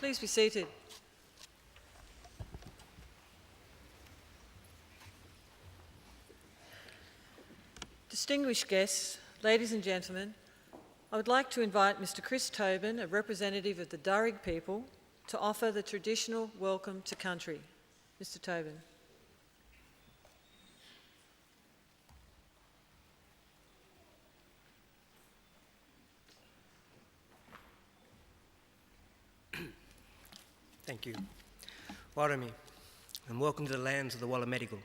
Please be seated. Distinguished guests, ladies and gentlemen, I would like to invite Mr. Chris Tobin, a representative of the Darug people, to offer the traditional welcome to country. Mr. Tobin. Thank you. Warami, and welcome to the lands of the Wallamedigal.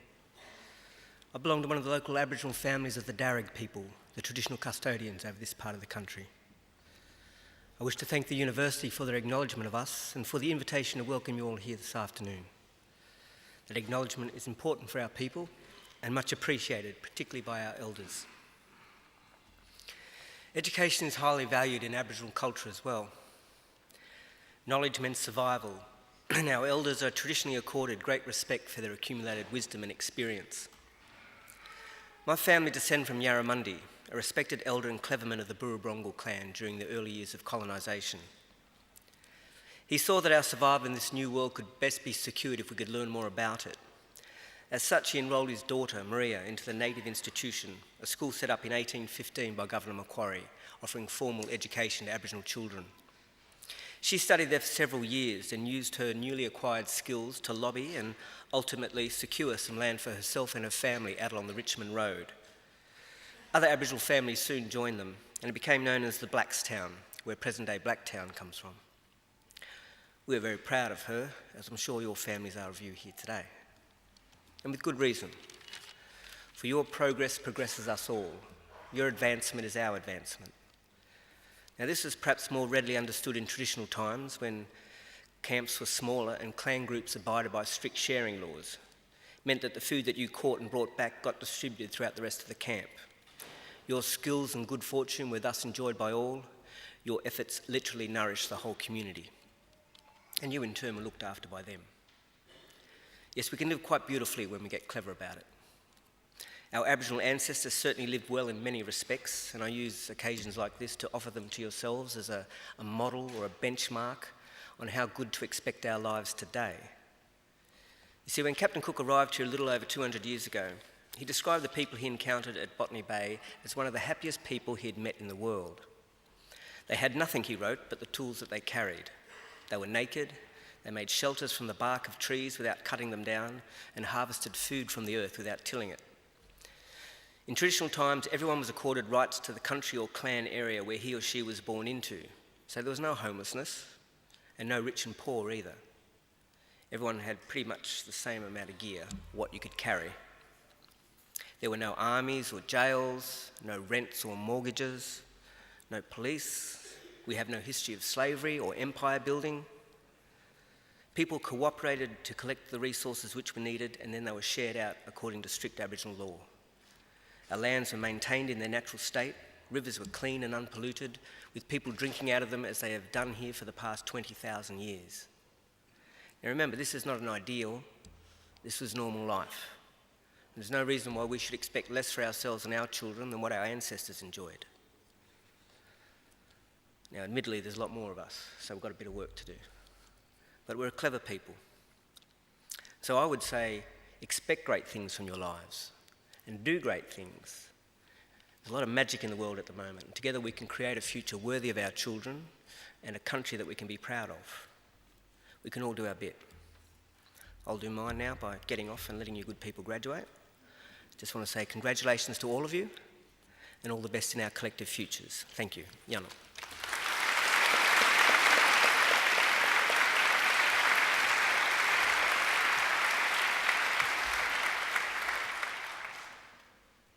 I belong to one of the local Aboriginal families of the Darug people, the traditional custodians over this part of the country. I wish to thank the University for their acknowledgement of us and for the invitation to welcome you all here this afternoon. That acknowledgement is important for our people and much appreciated, particularly by our elders. Education is highly valued in Aboriginal culture as well. Knowledge meant survival, and our elders are traditionally accorded great respect for their accumulated wisdom and experience. My family descend from Yarramundi, a respected elder and cleverman of the Burrabrongal clan during the early years of colonisation. He saw that our survival in this new world could best be secured if we could learn more about it. As such, he enrolled his daughter, Maria, into the native institution, a school set up in 1815 by Governor Macquarie, offering formal education to Aboriginal children. She studied there for several years and used her newly acquired skills to lobby and ultimately secure some land for herself and her family out along the Richmond Road. Other Aboriginal families soon joined them, and it became known as the Blackstown, where present-day Blacktown comes from. We're very proud of her, as I'm sure your families are of you here today. And with good reason. For your progress progresses us all. Your advancement is our advancement. Now, this is perhaps more readily understood in traditional times when camps were smaller and clan groups abided by strict sharing laws. It meant that the food that you caught and brought back got distributed throughout the rest of the camp. Your skills and good fortune were thus enjoyed by all. Your efforts literally nourished the whole community. And you in turn were looked after by them. Yes, we can live quite beautifully when we get clever about it. Our Aboriginal ancestors certainly lived well in many respects, and I use occasions like this to offer them to yourselves as a model or a benchmark on how good to expect our lives today. You see, when Captain Cook arrived here a little over 200 years ago, he described the people he encountered at Botany Bay as one of the happiest people he had met in the world. They had nothing, he wrote, but the tools that they carried. They were naked, they made shelters from the bark of trees without cutting them down, and harvested food from the earth without tilling it. In traditional times, everyone was accorded rights to the country or clan area where he or she was born into, so there was no homelessness, and no rich and poor either. Everyone had pretty much the same amount of gear, what you could carry. There were no armies or jails, no rents or mortgages, no police. We have no history of slavery or empire building. People cooperated to collect the resources which were needed, and then they were shared out according to strict Aboriginal law. Our lands were maintained in their natural state, rivers were clean and unpolluted, with people drinking out of them as they have done here for the past 20,000 years. Now remember, this is not an ideal, this was normal life. There's no reason why we should expect less for ourselves and our children than what our ancestors enjoyed. Now admittedly, there's a lot more of us, so we've got a bit of work to do. But we're a clever people. So I would say, expect great things from your lives. And do great things. There's a lot of magic in the world at the moment. And together we can create a future worthy of our children and a country that we can be proud of. We can all do our bit. I'll do mine now by getting off and letting you good people graduate. Just want to say congratulations to all of you and all the best in our collective futures. Thank you. Yana.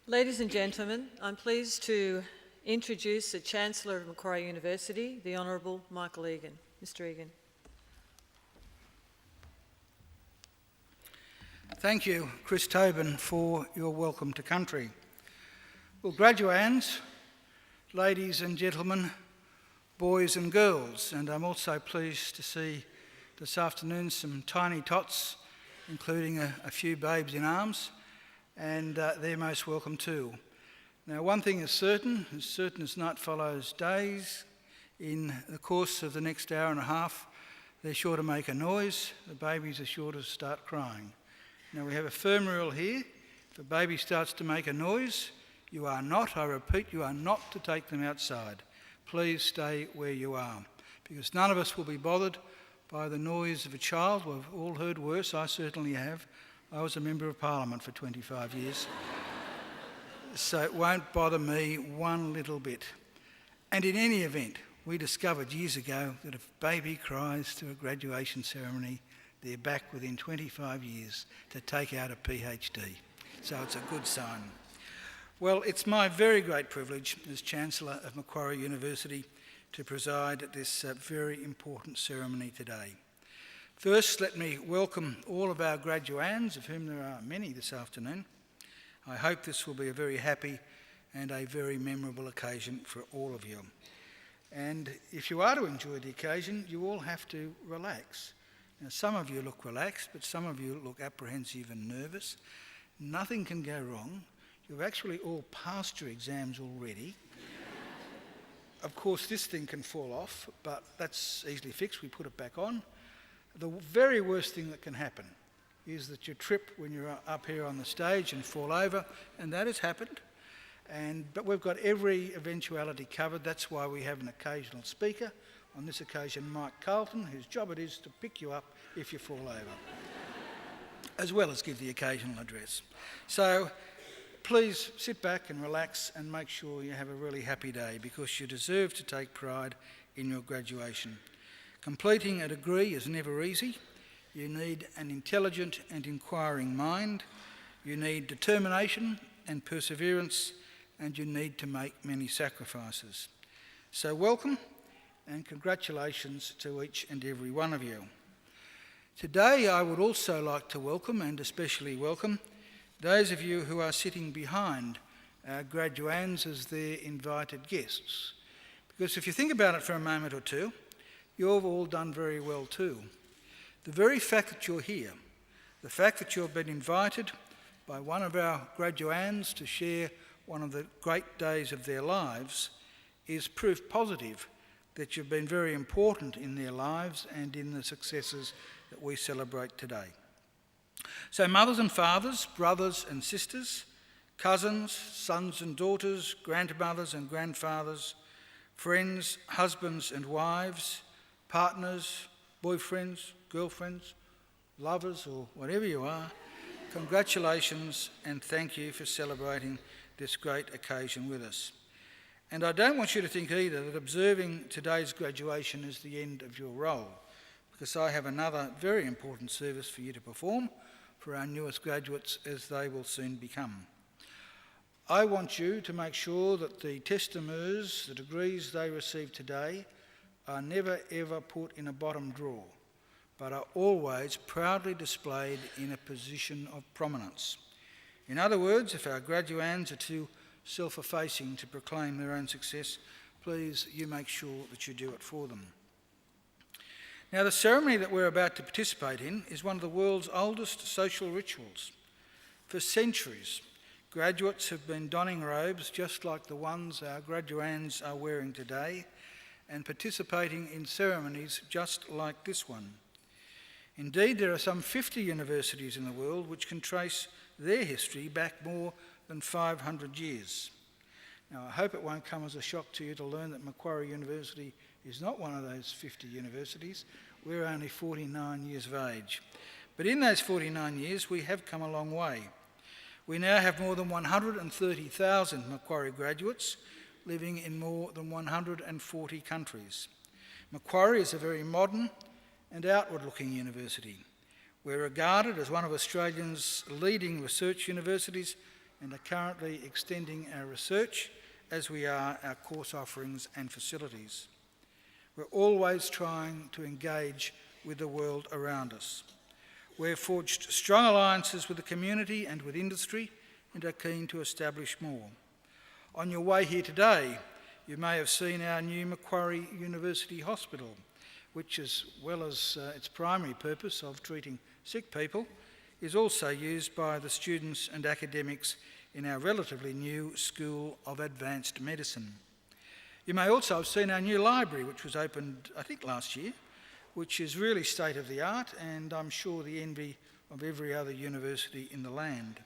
Ladies and gentlemen, I'm pleased to introduce the Chancellor of Macquarie University, the Honourable Michael Egan. Mr. Egan. Thank you, Chris Tobin, for your welcome to country. Well, graduands, ladies and gentlemen, boys and girls, and I'm also pleased to see this afternoon some tiny tots, including a few babes in arms, and they're most welcome too. Now, one thing is certain as night follows days, in the course of the next hour and a half, they're sure to make a noise, the babies are sure to start crying. Now we have a firm rule here: if a baby starts to make a noise, you are not, I repeat, you are not to take them outside. Please stay where you are, because none of us will be bothered by the noise of a child. We've all heard worse, I certainly have. I was a Member of Parliament for 25 years. So it won't bother me one little bit. And in any event, we discovered years ago that if a baby cries to a graduation ceremony, they're back within 25 years to take out a PhD. So it's a good sign. Well, it's my very great privilege as Chancellor of Macquarie University to preside at this very important ceremony today. First, let me welcome all of our graduands, of whom there are many this afternoon. I hope this will be a very happy and a very memorable occasion for all of you. And if you are to enjoy the occasion, you all have to relax. Now, some of you look relaxed, but some of you look apprehensive and nervous. Nothing can go wrong. You've actually all passed your exams already. Of course, this thing can fall off, but that's easily fixed. We put it back on. The very worst thing that can happen is that you trip when you're up here on the stage and fall over, and that has happened. But we've got every eventuality covered. That's why we have an occasional speaker. On this occasion, Mike Carlton, whose job it is to pick you up if you fall over, as well as give the occasional address. So please sit back and relax and make sure you have a really happy day, because you deserve to take pride in your graduation. Completing a degree is never easy. You need an intelligent and inquiring mind. You need determination and perseverance, and you need to make many sacrifices. So welcome and congratulations to each and every one of you. Today I would also like to welcome, and especially welcome, those of you who are sitting behind our graduands as their invited guests. Because if you think about it for a moment or two, you've all done very well too. The very fact that you're here, the fact that you've been invited by one of our graduands to share one of the great days of their lives, is proof positive that you've been very important in their lives and in the successes that we celebrate today. So mothers and fathers, brothers and sisters, cousins, sons and daughters, grandmothers and grandfathers, friends, husbands and wives, partners, boyfriends, girlfriends, lovers, or whatever you are, congratulations and thank you for celebrating this great occasion with us. And I don't want you to think either that observing today's graduation is the end of your role, because I have another very important service for you to perform for our newest graduates, as they will soon become. I want you to make sure that the testameurs, the degrees they receive today, are never ever put in a bottom drawer, but are always proudly displayed in a position of prominence. In other words, if our graduands are too self-effacing to proclaim their own success, please, you make sure that you do it for them. Now, the ceremony that we're about to participate in is one of the world's oldest social rituals. For centuries, graduates have been donning robes just like the ones our graduands are wearing today, and participating in ceremonies just like this one. Indeed, there are some 50 universities in the world which can trace their history back more than 500 years. Now, I hope it won't come as a shock to you to learn that Macquarie University is not one of those 50 universities. We're only 49 years of age. But in those 49 years, we have come a long way. We now have more than 130,000 Macquarie graduates living in more than 140 countries. Macquarie is a very modern and outward-looking university. We're regarded as one of Australia's leading research universities and are currently extending our research as we are our course offerings and facilities. We're always trying to engage with the world around us. We've forged strong alliances with the community and with industry and are keen to establish more. On your way here today, you may have seen our new Macquarie University Hospital, which, as well as its primary purpose of treating sick people, is also used by the students and academics in our relatively new School of Advanced Medicine. You may also have seen our new library, which was opened, I think, last year, which is really state of the art and I'm sure the envy of every other university in the land.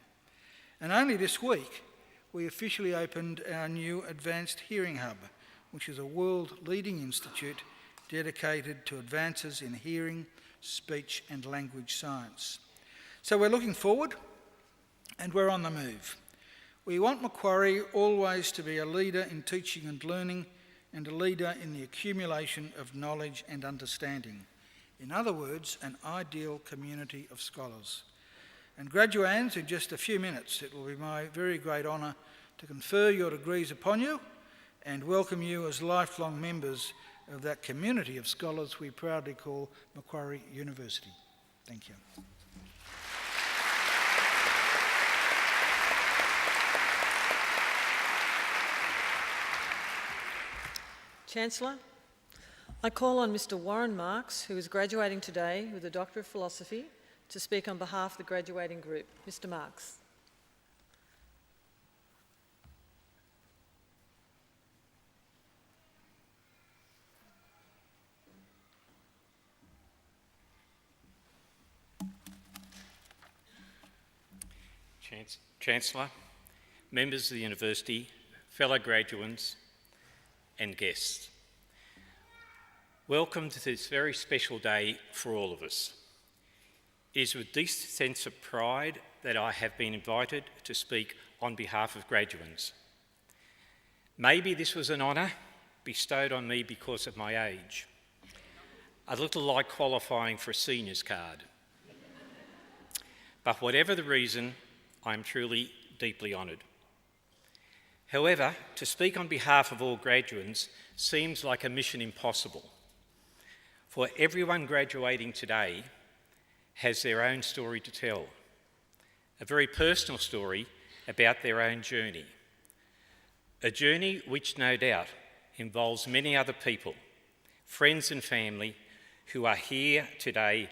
And only this week, we officially opened our new Advanced Hearing Hub, which is a world-leading institute dedicated to advances in hearing, speech and language science. So we're looking forward and we're on the move. We want Macquarie always to be a leader in teaching and learning and a leader in the accumulation of knowledge and understanding. In other words, an ideal community of scholars. And graduands, in just a few minutes, it will be my very great honour to confer your degrees upon you and welcome you as lifelong members of that community of scholars we proudly call Macquarie University. Thank you. Chancellor, I call on Mr. Warren Marks, who is graduating today with a Doctor of Philosophy, to speak on behalf of the graduating group. Mr. Marks. Chancellor, members of the University, fellow graduands and guests. Welcome to this very special day for all of us. It is with this sense of pride that I have been invited to speak on behalf of graduands. Maybe this was an honour bestowed on me because of my age, a little like qualifying for a seniors card. But whatever the reason, I am truly deeply honoured. However, to speak on behalf of all graduands seems like a mission impossible, for everyone graduating today has their own story to tell, a very personal story about their own journey, a journey which no doubt involves many other people, friends and family who are here today,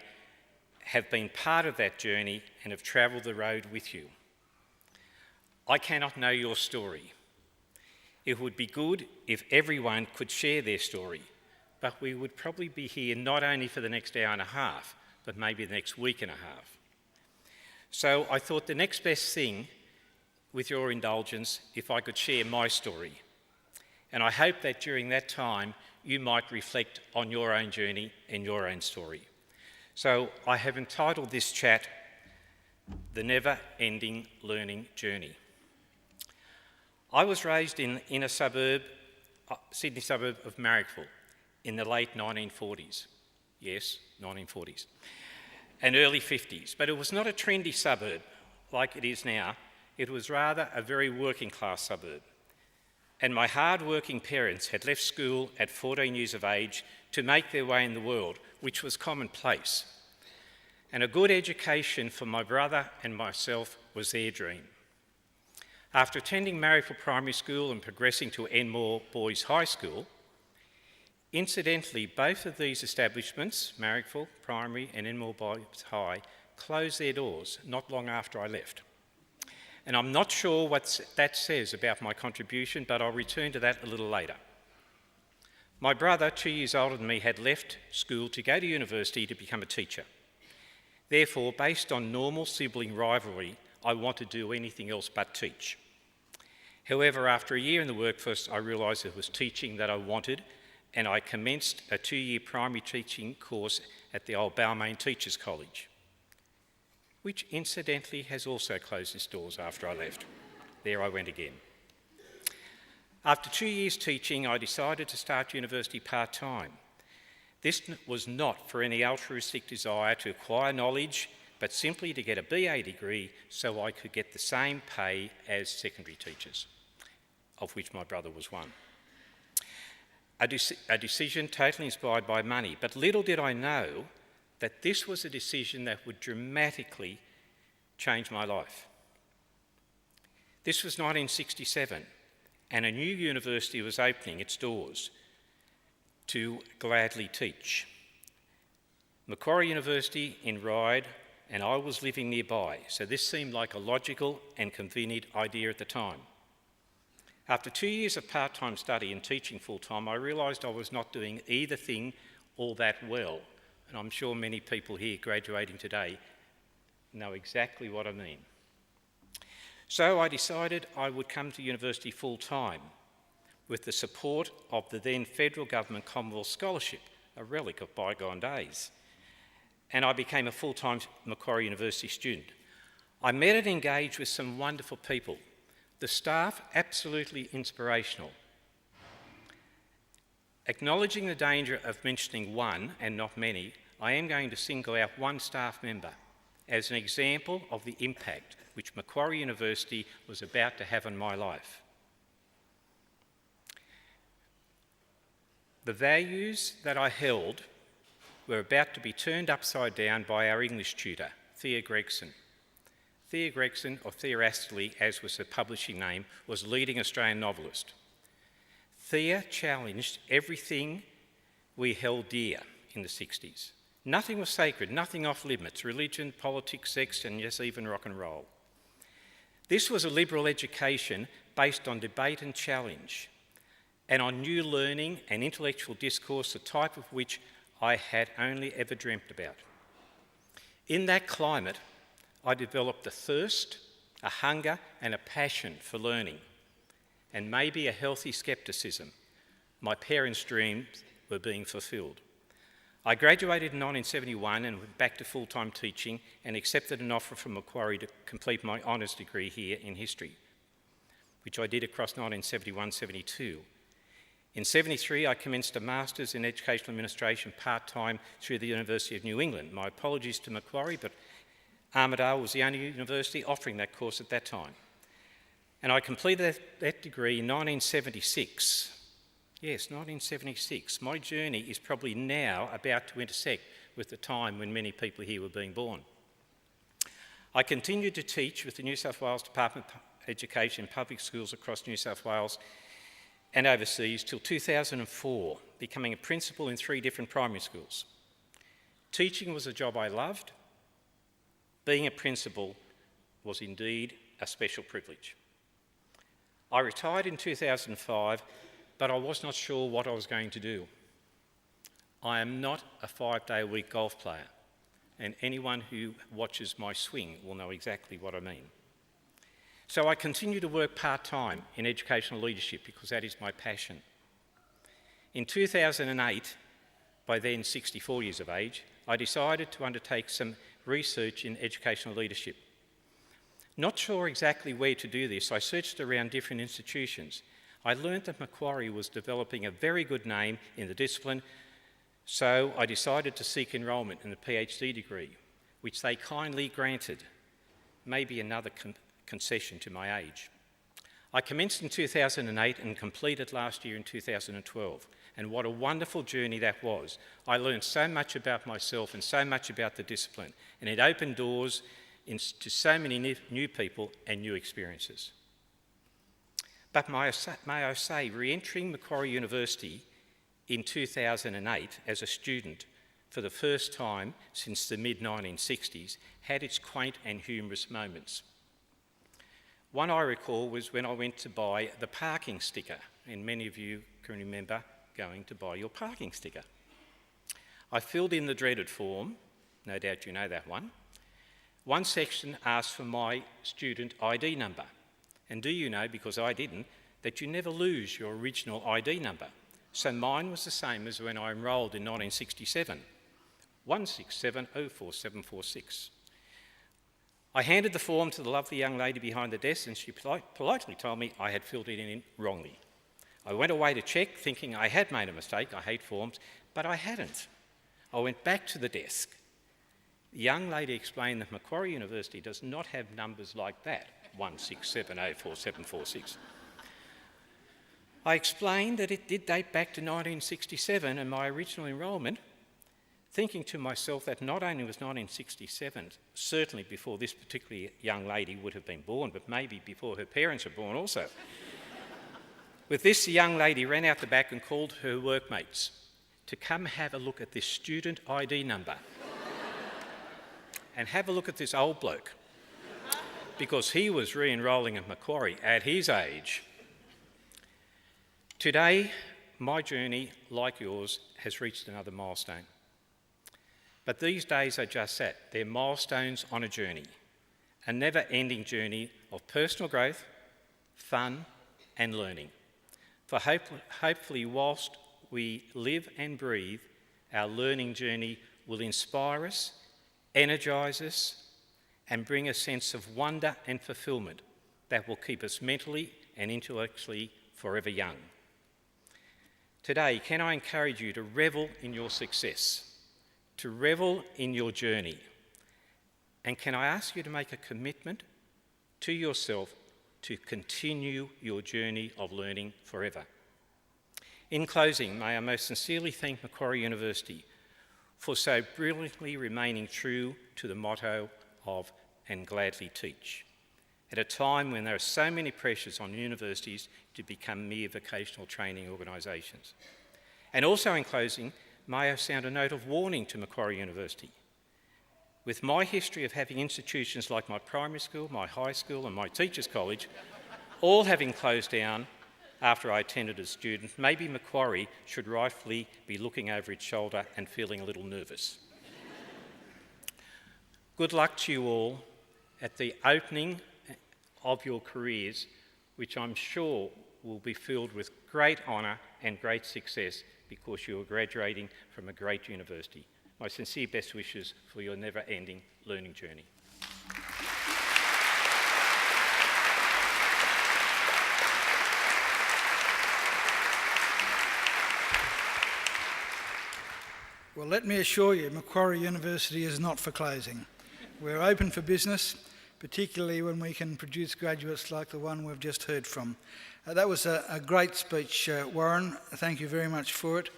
have been part of that journey and have travelled the road with you. I cannot know your story. It would be good if everyone could share their story, but we would probably be here not only for the next hour and a half, but maybe the next week and a half. So I thought the next best thing, with your indulgence, if I could share my story. And I hope that during that time, you might reflect on your own journey and your own story. So I have entitled this chat, The Never-Ending Learning Journey. I was raised in a suburb, Sydney suburb of Marrickville in the late 1940s. Yes, 1940s. And early 50s. But it was not a trendy suburb like it is now. It was rather a very working class suburb. And my hard-working parents had left school at 14 years of age to make their way in the world, which was commonplace. And a good education for my brother and myself was their dream. After attending Marrickville Primary School and progressing to Enmore Boys High School, incidentally, both of these establishments, Marrickville Primary and Enmore Boys High, closed their doors not long after I left. And I'm not sure what that says about my contribution, but I'll return to that a little later. My brother, 2 years older than me, had left school to go to university to become a teacher. Therefore, based on normal sibling rivalry, I wanted to do anything else but teach. However, after a year in the workforce, I realised it was teaching that I wanted, and I commenced a 2-year primary teaching course at the old Balmain Teachers College, which incidentally has also closed its doors after I left. There I went again. After 2 years teaching, I decided to start university part-time. This was not for any altruistic desire to acquire knowledge, but simply to get a BA degree so I could get the same pay as secondary teachers, of which my brother was one. A decision totally inspired by money, but little did I know that this was a decision that would dramatically change my life. This was 1967, and a new university was opening its doors to gladly teach. Macquarie University in Ryde, and I was living nearby, so this seemed like a logical and convenient idea at the time. After 2 years of part-time study and teaching full-time, I realised I was not doing either thing all that well. and I'm sure many people here graduating today know exactly what I mean. So I decided I would come to university full-time with the support of the then federal government Commonwealth Scholarship, a relic of bygone days. And I became a full-time Macquarie University student. I met and engaged with some wonderful people. The staff, absolutely inspirational. Acknowledging the danger of mentioning one and not many, I am going to single out one staff member as an example of the impact which Macquarie University was about to have on my life. The values that I held were about to be turned upside down by our English tutor, Thea Gregson. Thea Gregson, or Thea Astley, as was her publishing name, was a leading Australian novelist. Thea challenged everything we held dear in the 60s. Nothing was sacred, nothing off limits: religion, politics, sex, and yes, even rock and roll. This was a liberal education based on debate and challenge, and on new learning and intellectual discourse, the type of which I had only ever dreamt about. In that climate, I developed a thirst, a hunger, and a passion for learning, and maybe a healthy scepticism. My parents' dreams were being fulfilled. I graduated in 1971 and went back to full-time teaching and accepted an offer from Macquarie to complete my honours degree here in history, which I did across 1971-72. In 73, I commenced a Master's in Educational Administration part-time through the University of New England. My apologies to Macquarie, but Armidale was the only university offering that course at that time. And I completed that degree in 1976. Yes, 1976. My journey is probably now about to intersect with the time when many people here were being born. I continued to teach with the New South Wales Department of Education in public schools across New South Wales and overseas till 2004, becoming a principal in 3 different primary schools. Teaching was a job I loved. Being a principal was indeed a special privilege. I retired in 2005, but I was not sure what I was going to do. I am not a 5-day-a-week golf player, and anyone who watches my swing will know exactly what I mean. So I continue to work part-time in educational leadership because that is my passion. In 2008, by then 64 years of age, I decided to undertake some research in educational leadership. Not sure exactly where to do this, I searched around different institutions. I learned that Macquarie was developing a very good name in the discipline, so I decided to seek enrolment in the PhD degree, which they kindly granted. Maybe another concession to my age. I commenced in 2008 and completed last year in 2012, and what a wonderful journey that was. I learned so much about myself and so much about the discipline, and it opened doors to so many new people and new experiences. But may I say, re-entering Macquarie University in 2008 as a student for the first time since the mid-1960s had its quaint and humorous moments. One I recall was when I went to buy the parking sticker, and many of you can remember going to buy your parking sticker. I filled in the dreaded form, no doubt you know that one. One section asked for my student ID number. And do you know, because I didn't, that you never lose your original ID number? So mine was the same as when I enrolled in 1967, 167044746. I handed the form to the lovely young lady behind the desk and she politely told me I had filled it in wrongly. I went away to check, thinking I had made a mistake. I hate forms, but I hadn't. I went back to the desk. The young lady explained that Macquarie University does not have numbers like that, 167044746. I explained that it did date back to 1967 and my original enrolment, thinking to myself that not only was 1967, certainly before this particular young lady would have been born, but maybe before her parents were born also. With this, the young lady ran out the back and called her workmates to come have a look at this student ID number and have a look at this old bloke, because he was re-enrolling at Macquarie at his age. Today, my journey, like yours, has reached another milestone. But these days are just that. They're milestones on a journey, a never-ending journey of personal growth, fun and learning. For hopefully whilst we live and breathe, our learning journey will inspire us, energise us and bring a sense of wonder and fulfilment that will keep us mentally and intellectually forever young. Today, can I encourage you to revel in your success, to revel in your journey? And can I ask you to make a commitment to yourself to continue your journey of learning forever? In closing, may I most sincerely thank Macquarie University for so brilliantly remaining true to the motto of "and gladly teach," at a time when there are so many pressures on universities to become mere vocational training organisations. And also in closing, may I sound a note of warning to Macquarie University. With my history of having institutions like my primary school, my high school and my teachers' college, all having closed down after I attended as a student, maybe Macquarie should rightfully be looking over its shoulder and feeling a little nervous. Good luck to you all at the opening of your careers, which I'm sure will be filled with great honour and great success because you are graduating from a great university. My sincere best wishes for your never-ending learning journey. Well, let me assure you, Macquarie University is not for closing. We're open for business, particularly when we can produce graduates like the one we've just heard from. That was a great speech, Warren. Thank you very much for it.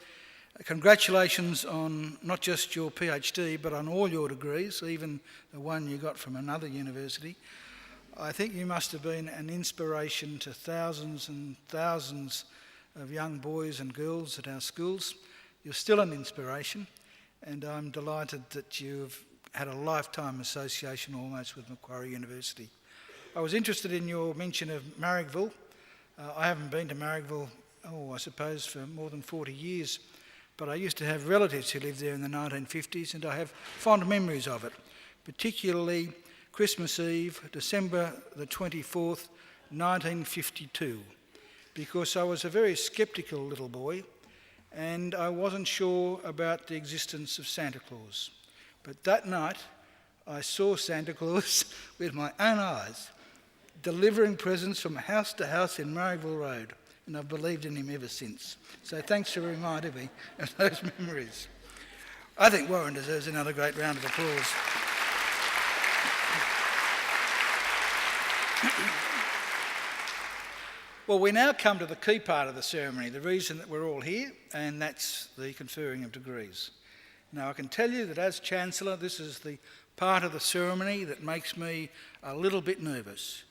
Congratulations on not just your PhD, but on all your degrees, even the one you got from another university. I think you must have been an inspiration to thousands and thousands of young boys and girls at our schools. You're still an inspiration, and I'm delighted that you've had a lifetime association almost with Macquarie University. I was interested in your mention of Marrickville. I haven't been to Marrickville, I suppose for more than 40 years, but I used to have relatives who lived there in the 1950s, and I have fond memories of it, particularly Christmas Eve, December the 24th, 1952, because I was a very sceptical little boy and I wasn't sure about the existence of Santa Claus. But that night, I saw Santa Claus with my own eyes, delivering presents from house to house in Marrickville Road, and I've believed in him ever since. So thanks for reminding me of those memories. I think Warren deserves another great round of applause. Well, we now come to the key part of the ceremony, the reason that we're all here, and that's the conferring of degrees. Now, I can tell you that as Chancellor, this is the part of the ceremony that makes me a little bit nervous,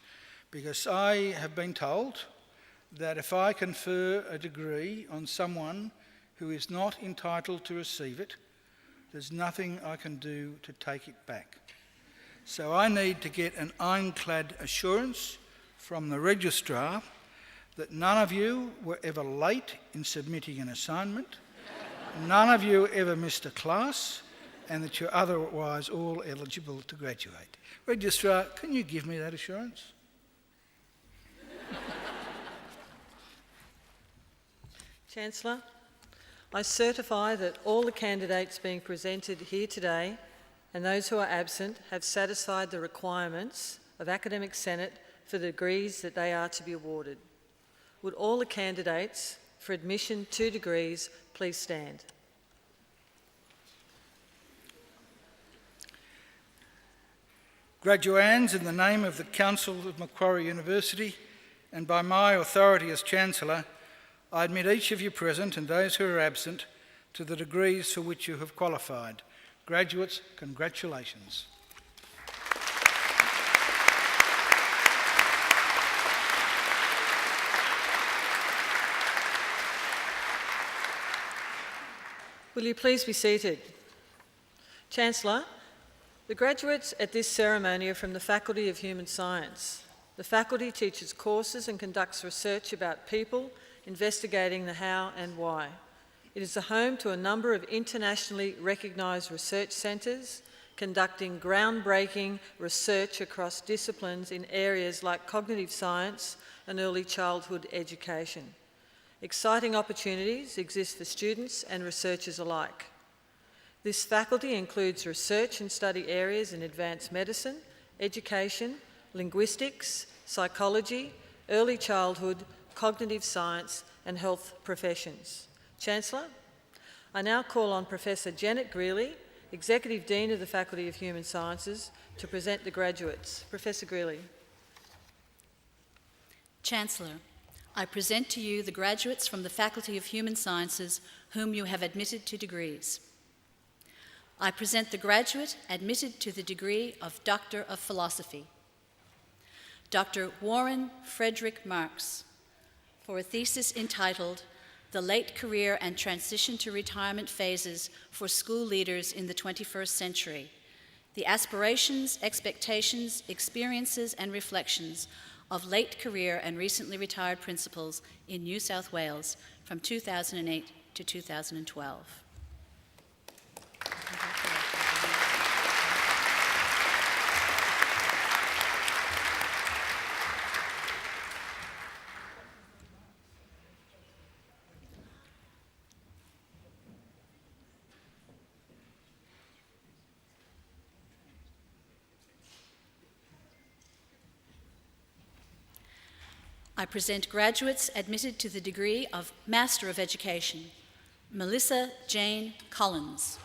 because I have been told that if I confer a degree on someone who is not entitled to receive it, there's nothing I can do to take it back. So I need to get an ironclad assurance from the registrar that none of you were ever late in submitting an assignment, none of you ever missed a class, and that you're otherwise all eligible to graduate. Registrar, can you give me that assurance? Chancellor, I certify that all the candidates being presented here today and those who are absent have satisfied the requirements of Academic Senate for the degrees that they are to be awarded. Would all the candidates for admission to degrees please stand? Graduands, in the name of the Council of Macquarie University and by my authority as Chancellor, I admit each of you present and those who are absent to the degrees for which you have qualified. Graduates, congratulations. Will you please be seated? Chancellor, the graduates at this ceremony are from the Faculty of Human Science. The faculty teaches courses and conducts research about people, investigating the how and why. It is the home to a number of internationally recognised research centres, conducting groundbreaking research across disciplines in areas like cognitive science and early childhood education. Exciting opportunities exist for students and researchers alike. This faculty includes research and study areas in advanced medicine, education, linguistics, psychology, early childhood, cognitive science and health professions. Chancellor, I now call on Professor Janet Greeley, Executive Dean of the Faculty of Human Sciences, to present the graduates. Professor Greeley. Chancellor, I present to you the graduates from the Faculty of Human Sciences whom you have admitted to degrees. I present the graduate admitted to the degree of Doctor of Philosophy, Dr. Warren Frederick Marks, for a thesis entitled The Late Career and Transition to Retirement Phases for School Leaders in the 21st Century, the Aspirations, Expectations, Experiences and Reflections of Late Career and Recently Retired Principals in New South Wales from 2008 to 2012. I present graduates admitted to the degree of Master of Education, Melissa Jane Collins.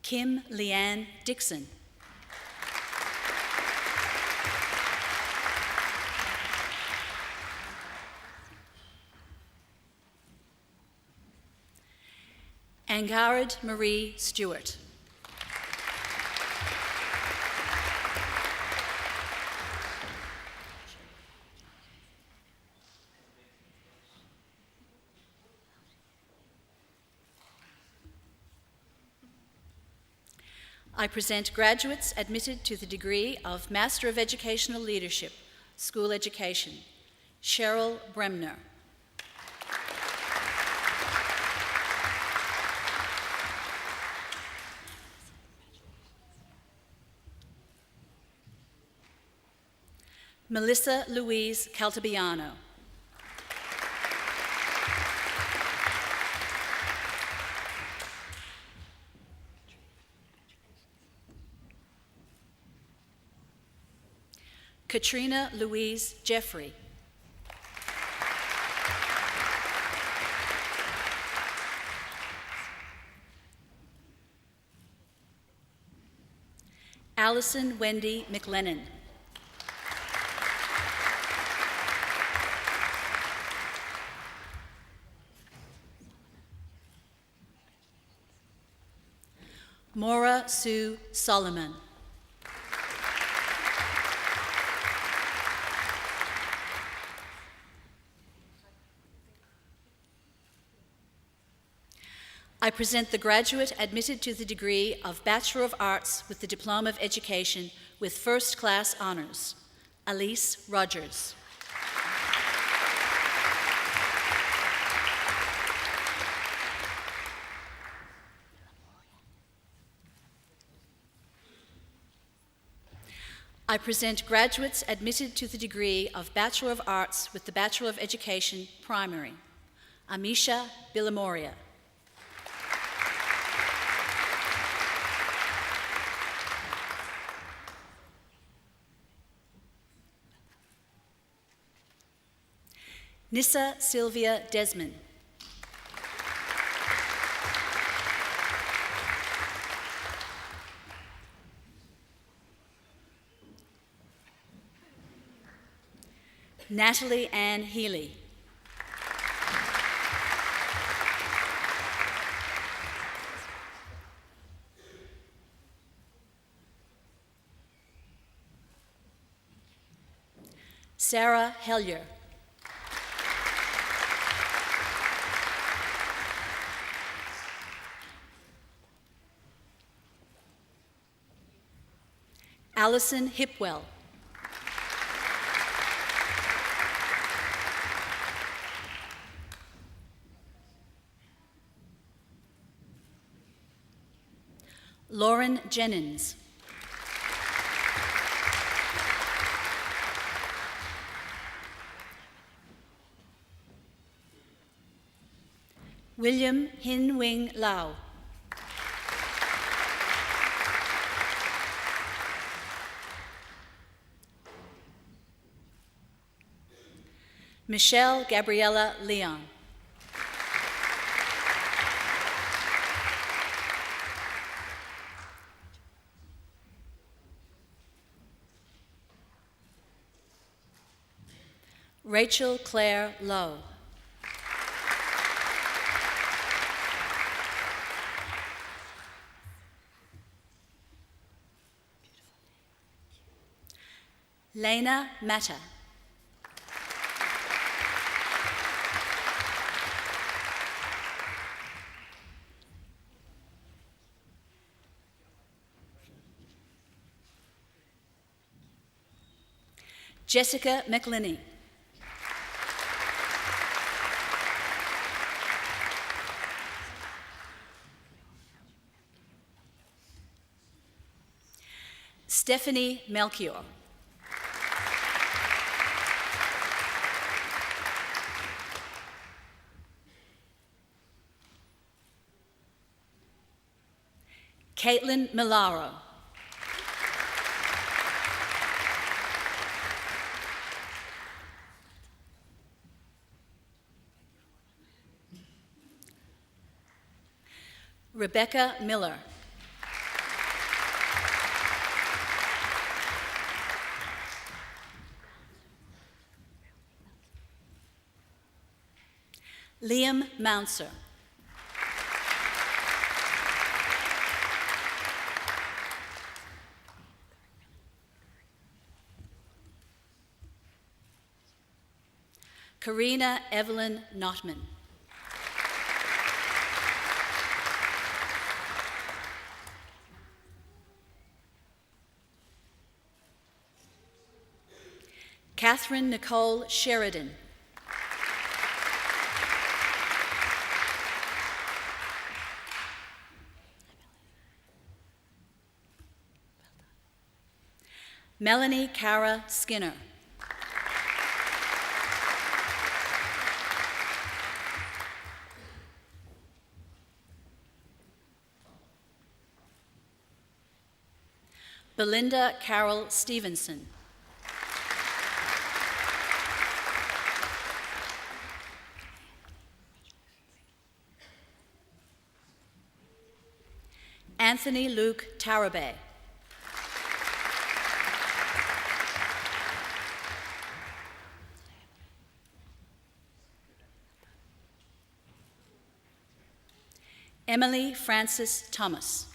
Kim Leanne Dixon. Angarad Marie Stewart. I present graduates admitted to the degree of Master of Educational Leadership, School Education, Cheryl Bremner. Melissa Louise Caltabiano. Katrina Louise Jeffrey. Allison Wendy McLennan. Maura Sue Solomon. I present the graduate admitted to the degree of Bachelor of Arts with the Diploma of Education with First Class Honours, Elise Rogers. I present graduates admitted to the degree of Bachelor of Arts with the Bachelor of Education, Primary, Amisha Bilamoria. Nissa Sylvia Desmond. Natalie Ann Healy. Sarah Hellier. Alison Hipwell. Lauren Jennings. William Hin Wing Lau. Michelle Gabriella Leon. Rachel Claire Lowe. Lena Matta. Jessica McLinney. Stephanie Melchior. Caitlin Milaro. Rebecca Miller. Liam Mounser. Karina Evelyn Notman. Catherine Nicole Sheridan. Melanie Cara Skinner. Belinda Carol Stevenson. Anthony Luke Tarabay. Emily Frances Thomas.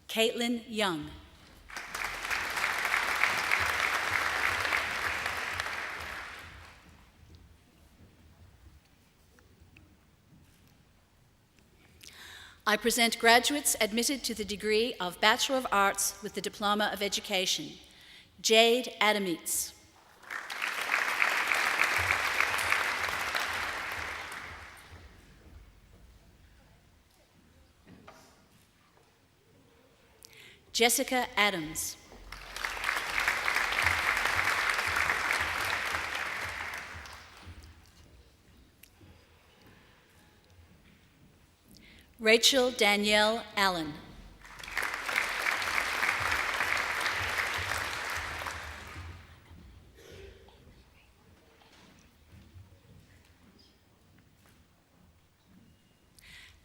Caitlin Young. I present graduates admitted to the degree of Bachelor of Arts with the Diploma of Education. Jade Adamitz. Jessica Adams. Rachel Danielle Allen.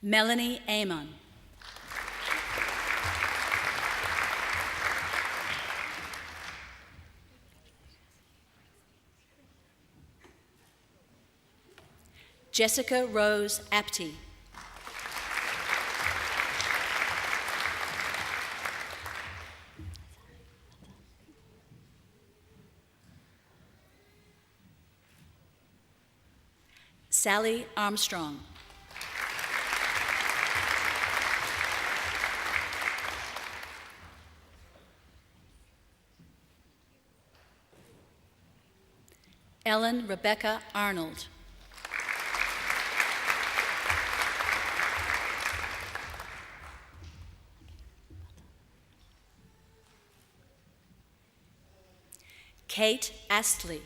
Melanie Amon. Jessica Rose Apty. Sally Armstrong. Ellen Rebecca Arnold. Kate Astley.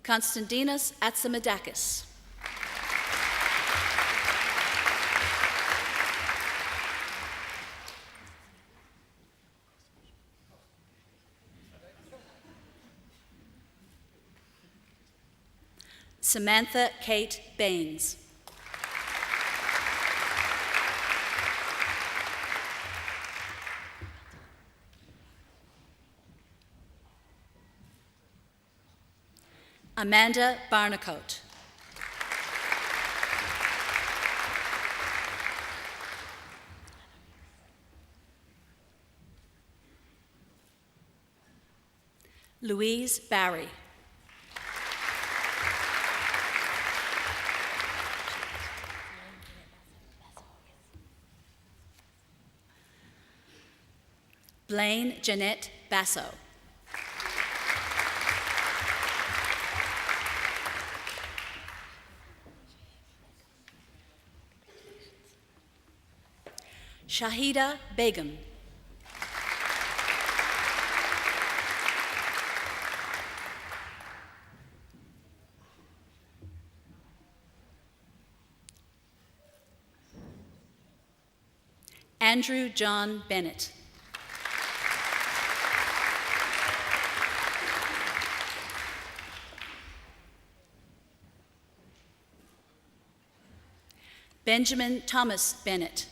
Konstantinos Atsamadakis. Samantha Kate Baines. Amanda Barnacote. Louise Barry. Blaine Jeanette Basso. Shahida Begum. Andrew John Bennett. Benjamin Thomas Bennett.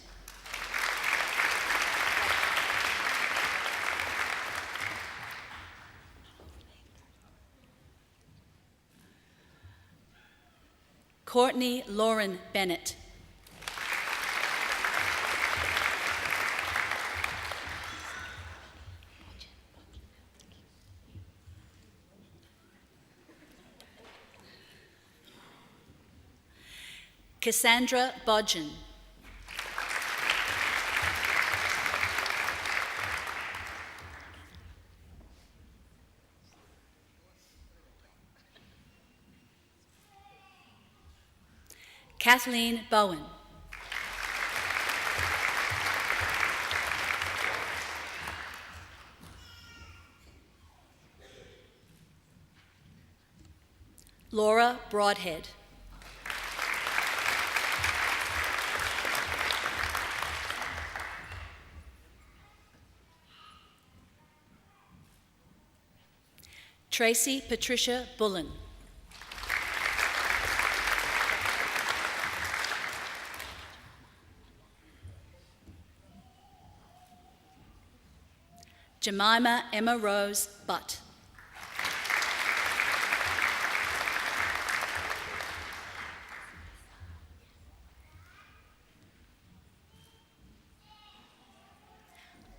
Courtney Lauren Bennett. Cassandra Bodgen. Kathleen Bowen. Laura Broadhead. Tracy Patricia Bullen. Jemima Emma Rose Butt.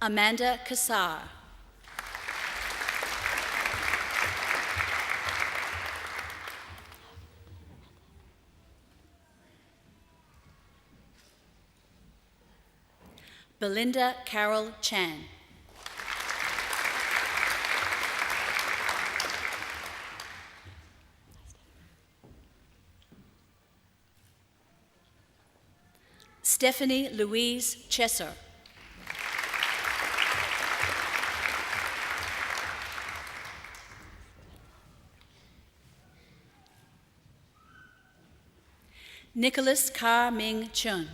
Amanda Kassar. Belinda Carol Chan. Stephanie Louise Chesser. Nicholas Kar Ming Chun.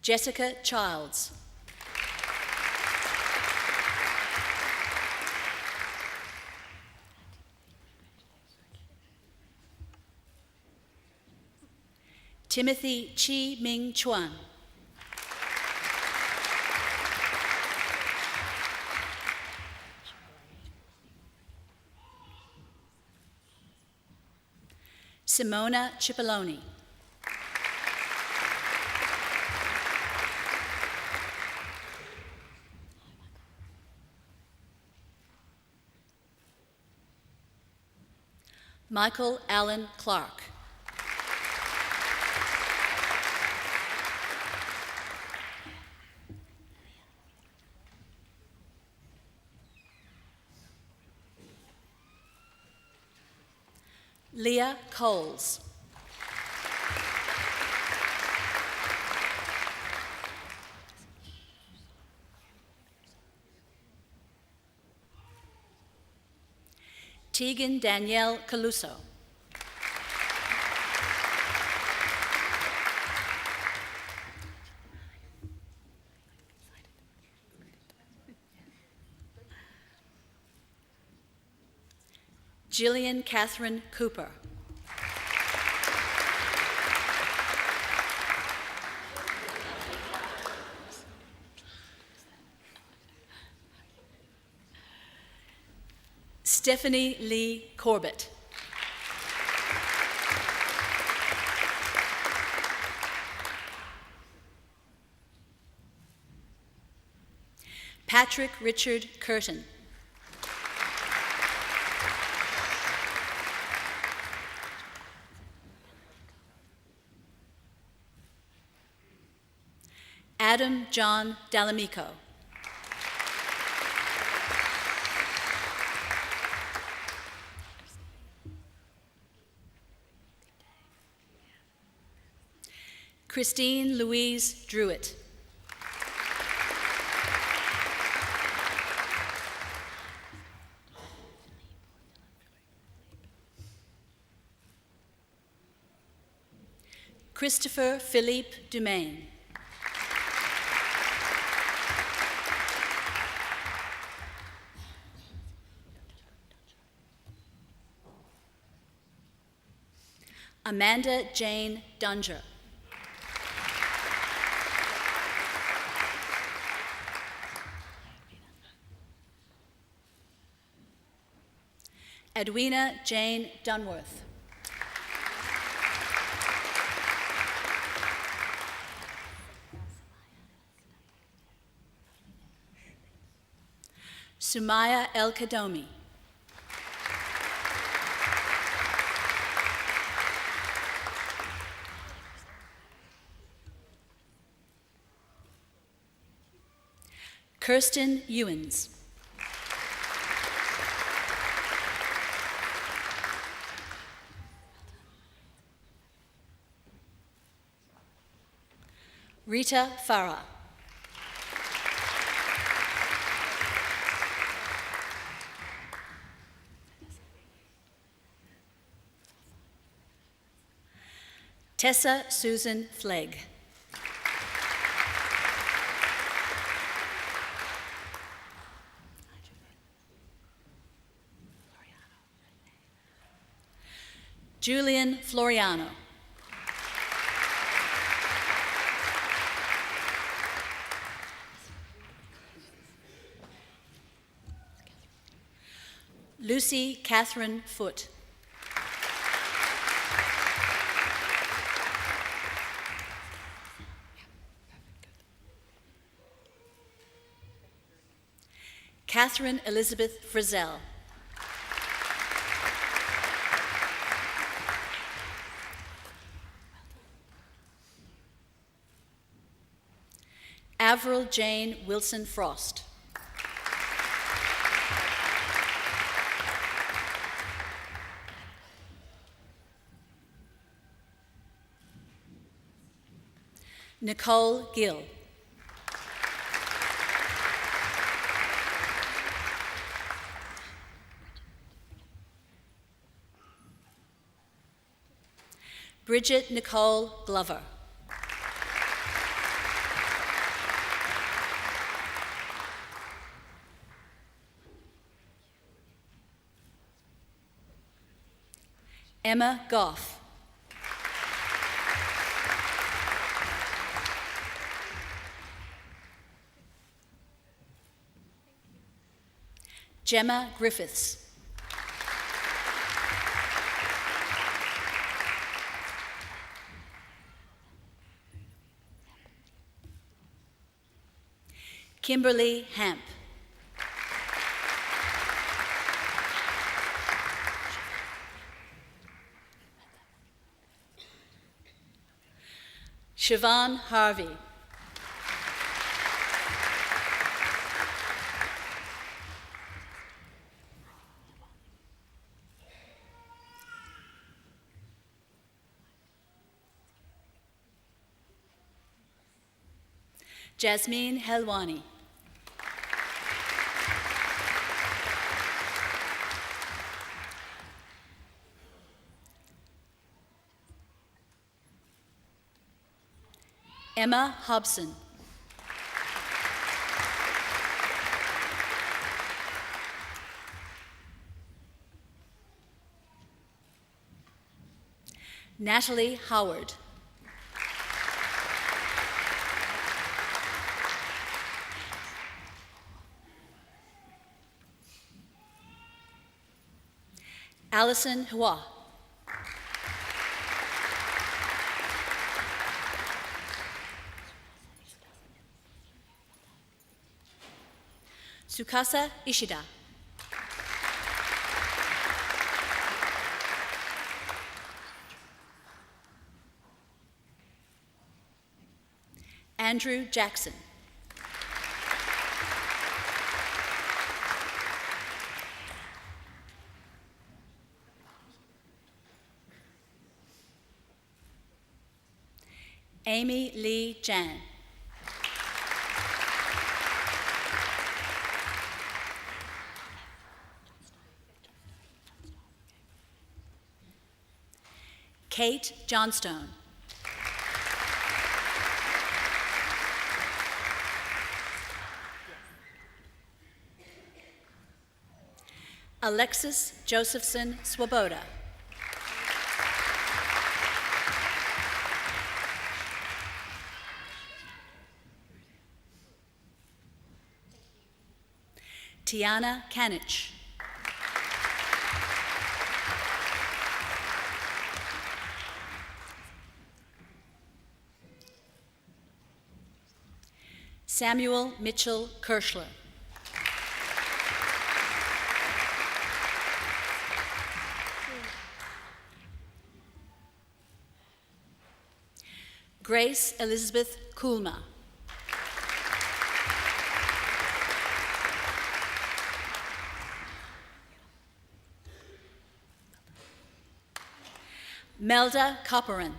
Jessica Childs. Timothy Chi Ming Chuan. Simona Cipollone. Michael Allen Clark. Leah Coles. Tegan Danielle Caluso. Jillian Catherine Cooper. Stephanie Lee Corbett. Patrick Richard Curtin. Adam John D'Alamico. Christine Louise Druitt. Christopher Philippe Dumaine. Amanda Jane Dunger. Edwina Jane Dunworth. Sumaya El Kadomi. Kirsten Ewens. Rita Farah. Tessa Susan Flegg. Julian Floriano. Lucy Catherine Foote. Catherine Elizabeth Frizzell. Avril Jane Wilson Frost. Nicole Gill. Bridget Nicole Glover. Emma Goff. Gemma Griffiths. Kimberly Hamp. Siobhan Harvey. Jasmine Helwani. Emma Hobson. Natalie Howard. Alison Hua. Tsukasa Ishida. Andrew Jackson. Amy Lee Jan. Kate Johnstone. Alexis Josephson Swoboda. Tiana Kanich. Samuel Mitchell Kirschler. Grace Elizabeth Kulma. Melda Copperan.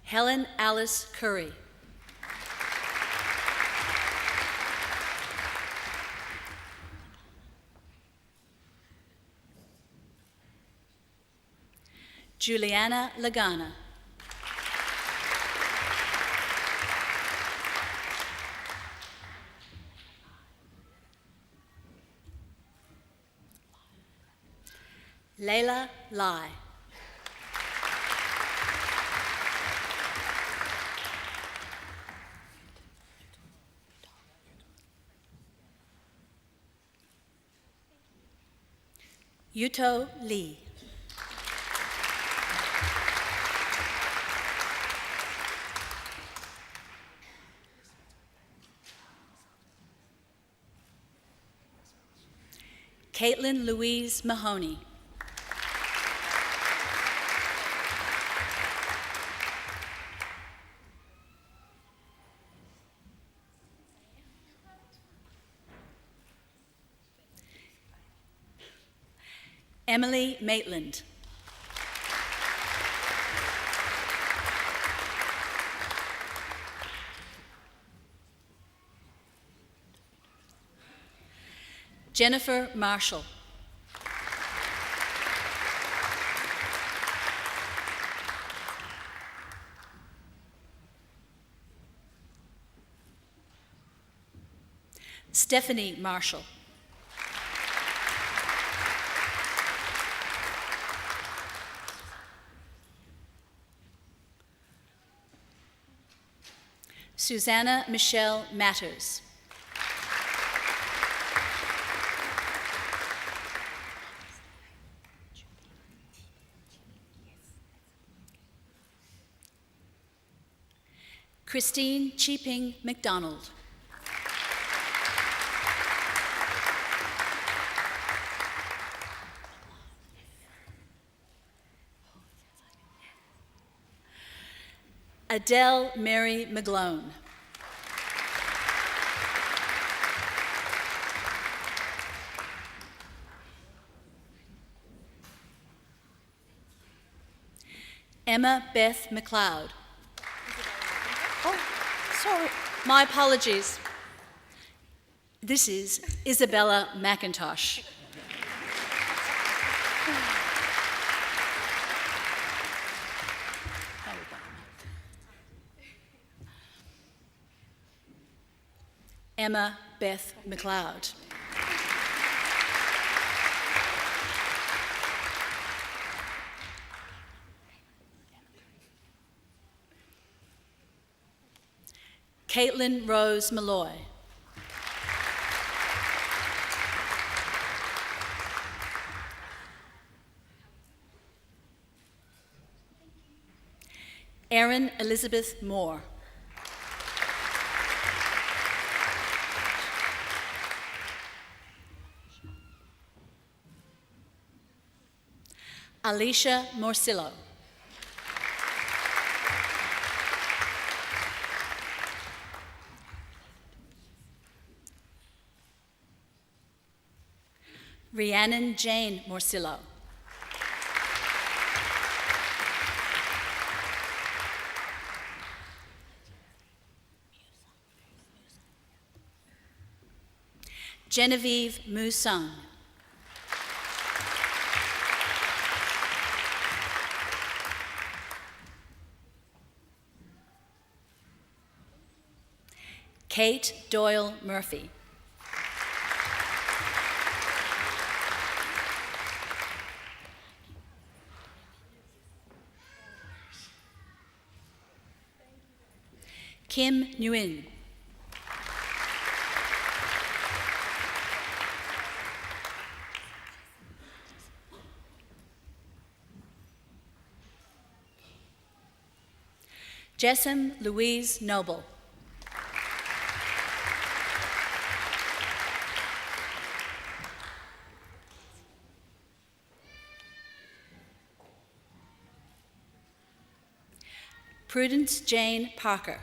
Helen Alice Curry. Juliana Lagana. Layla Lai. Yuto Lee. Caitlin Louise Mahoney. Emily Maitland. Jennifer Marshall. Stephanie Marshall. Susanna Michelle Matters. Christine Cheaping McDonald. Adele Mary McGlone. Emma Beth McLeod. Oh, sorry. My apologies. This is Isabella McIntosh. Emma Beth McLeod. Caitlin Rose Malloy. Erin Elizabeth Moore. Alicia Morcillo. Rhiannon Jane Morcillo. Genevieve Musung. Kate Doyle Murphy. Kim Nguyen. Jessam Louise Noble. Prudence Jane Parker.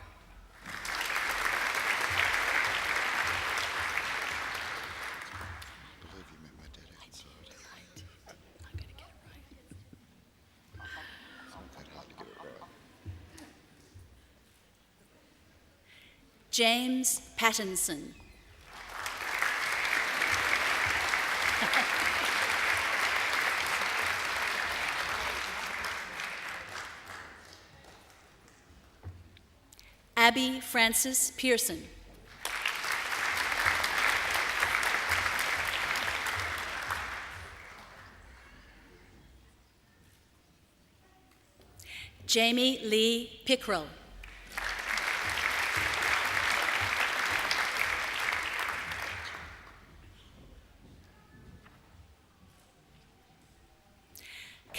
James Pattinson. Abby Frances Pearson. Jamie Lee Pickrell.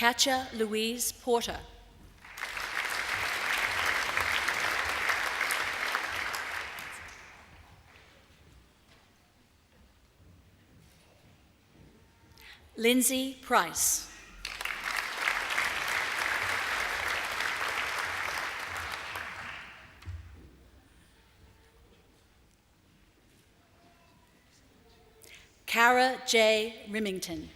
Katja Louise Porter. Lindsay Price. Cara J. Rimington.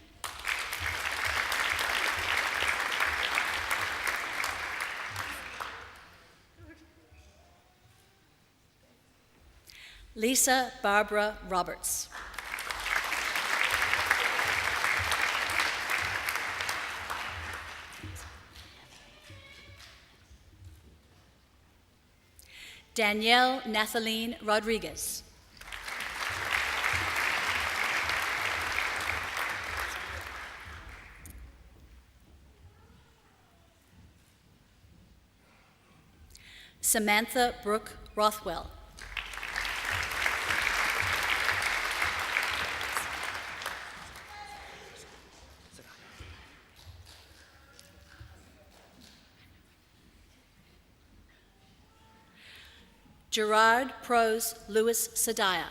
Lisa Barbara Roberts. Danielle Nathaline Rodriguez. Samantha Brooke Rothwell. Gerard Prose Lewis Sadaya.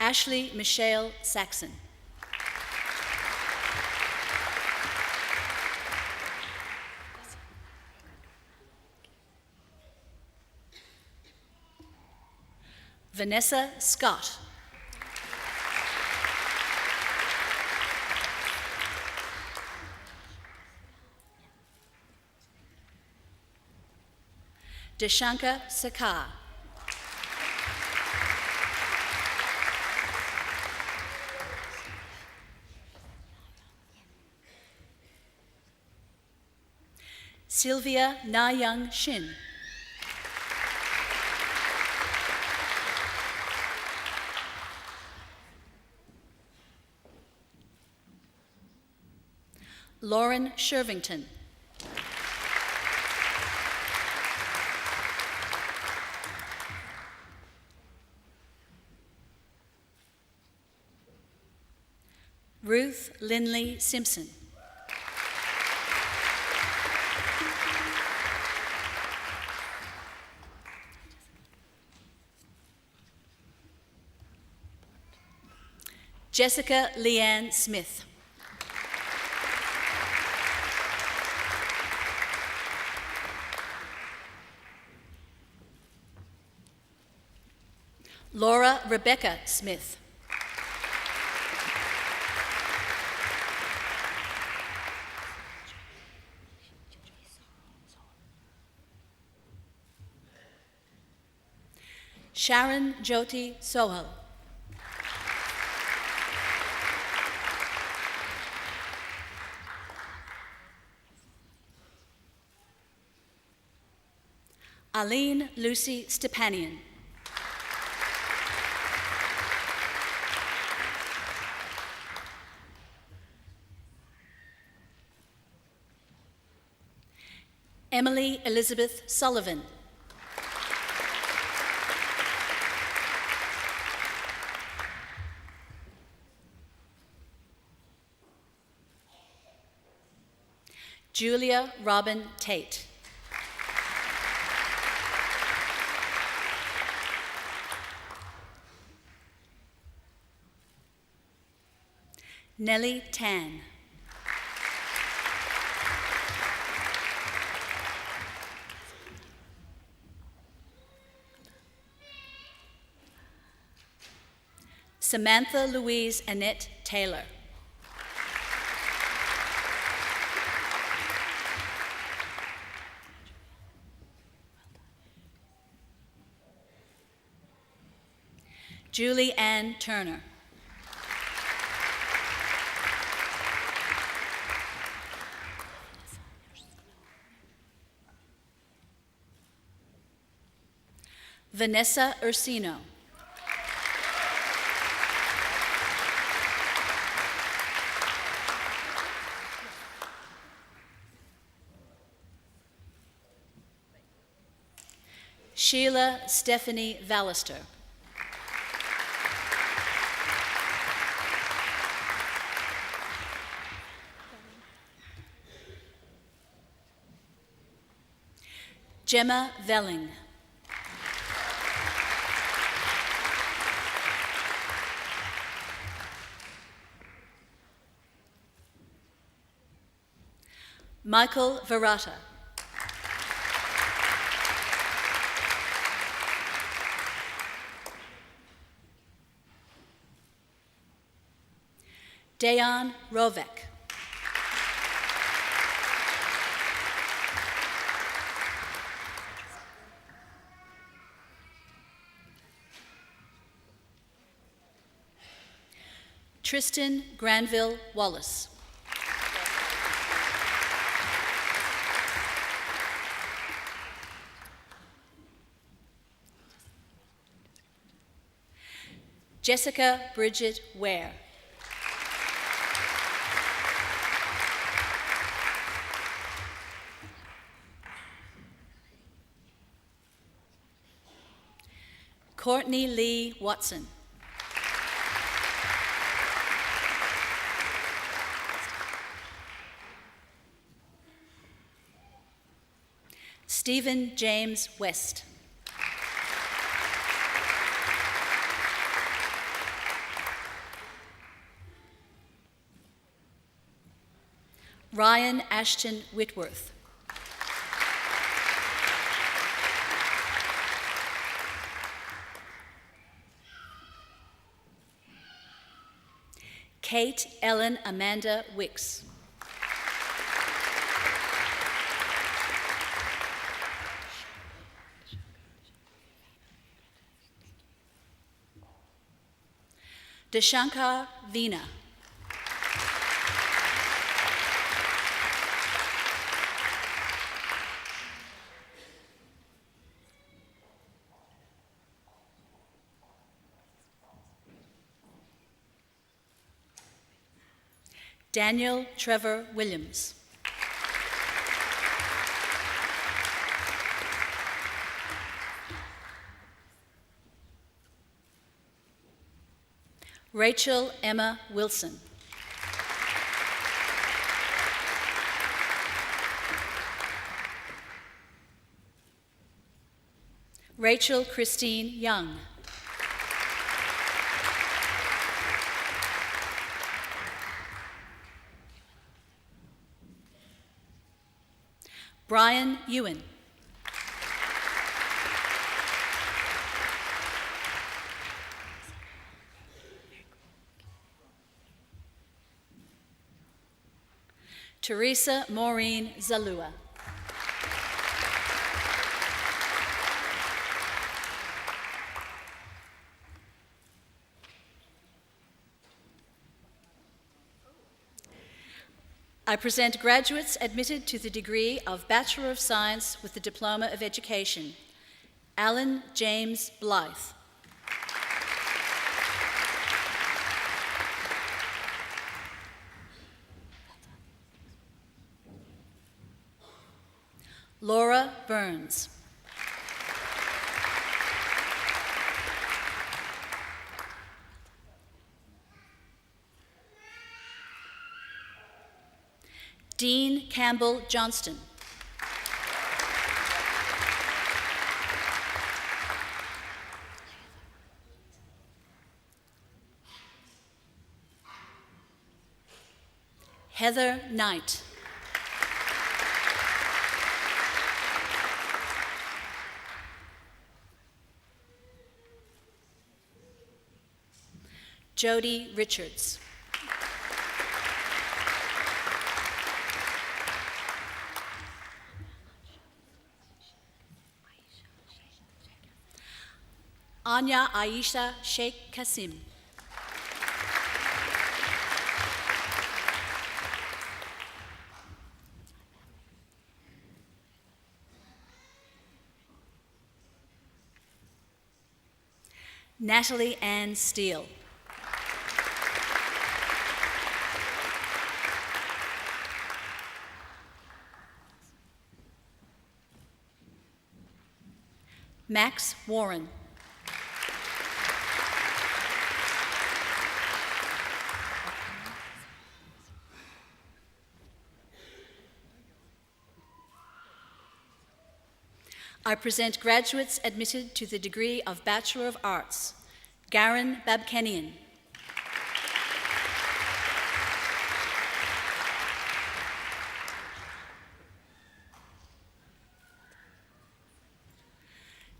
Ashley Michelle Saxon. Vanessa Scott. Deshanka Sakar. Sylvia Na-Young Shin. Lauren Shervington. Ruth Lindley Simpson. Jessica Leanne Smith. Laura Rebecca Smith. Sharon Jyoti Sohal. Aline Lucy Stepanian. Emily Elizabeth Sullivan. Julia Robin Tate. Nellie Tan. Samantha Louise Annette Taylor. Julie Ann Turner. Vanessa Ursino. Sheila Stephanie Vallister. Gemma Velling. Michael Verata. Dayan Rovek. Tristan Granville Wallace. Jessica Bridget Ware. Courtney Lee Watson. Stephen James West. Ryan Ashton Whitworth. Kate Ellen Amanda Wicks. Dashankar Veena. Daniel Trevor Williams. Rachel Emma Wilson. Rachel Christine Young. Brian Ewan. Teresa Maureen Zalua. I present graduates admitted to the degree of Bachelor of Science with the Diploma of Education. Alan James Blythe. Laura Burns. Dean Campbell Johnston. Heather Knight. Jody Richards. Anya Aisha Sheikh Kasim. Natalie Ann Steele. Max Warren. I present graduates admitted to the degree of Bachelor of Arts. Garen Babkenian.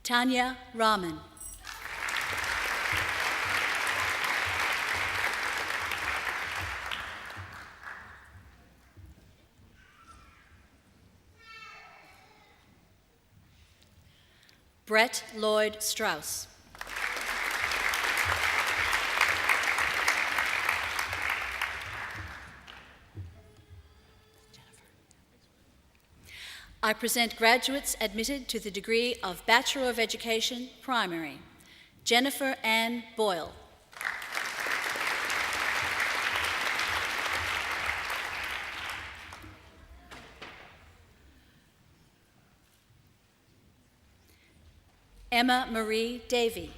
Tanya Rahman. Brett Lloyd Strauss. I present graduates admitted to the degree of Bachelor of Education, Primary. Jennifer Ann Boyle. Emma Marie Davey.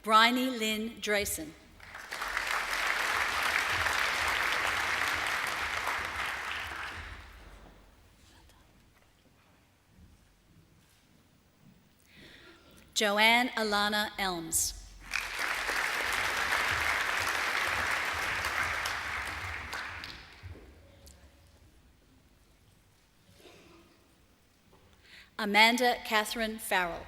Bryony Lynn Drayson. Joanne Alana Elms. Amanda Catherine Farrell.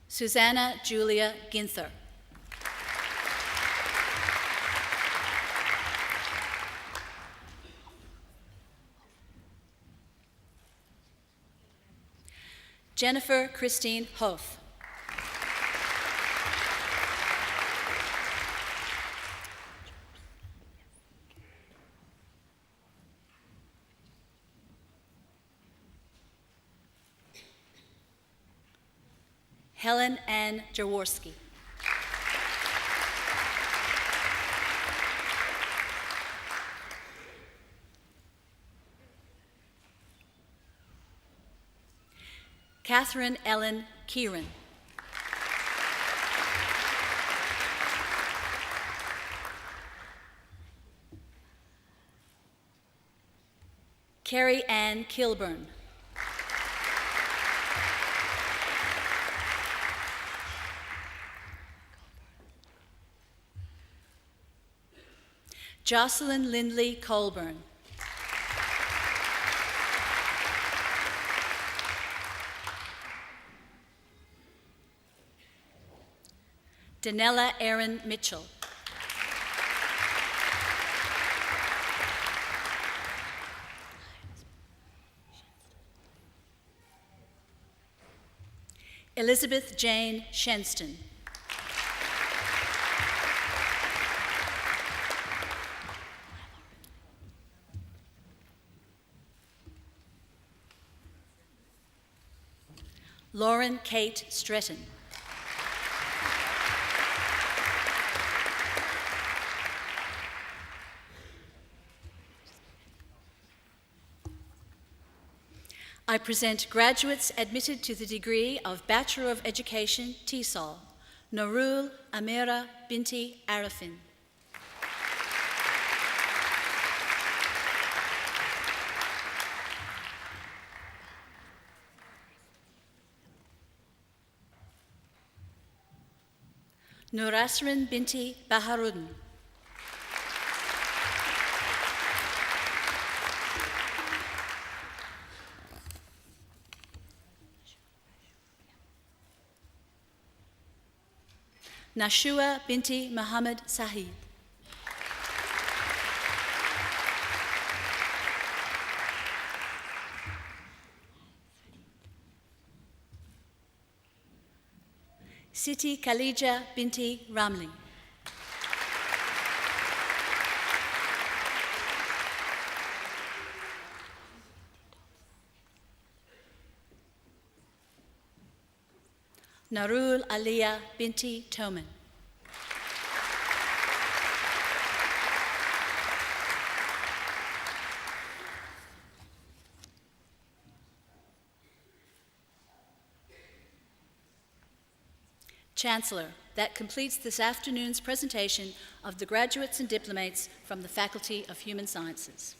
Susanna Julia Ginther. Jennifer Christine Hoff. Helen Ann Jaworski. Catherine Ellen Kieran. Carrie Ann Kilburn. Jocelyn Lindley Colburn. Danella Erin Mitchell. Elizabeth Jane Shenston. Lauren Kate Stretton. I present graduates admitted to the degree of Bachelor of Education, TESOL, Norul Amira Binti Arafin. Nurasrin Binti Baharudin. Nashua Binti Muhammad Sahib. Siti Khalija Binti Ramli. Narul Aliyah Binti Toman. Chancellor, that completes this afternoon's presentation of the graduates and diplomates from the Faculty of Human Sciences.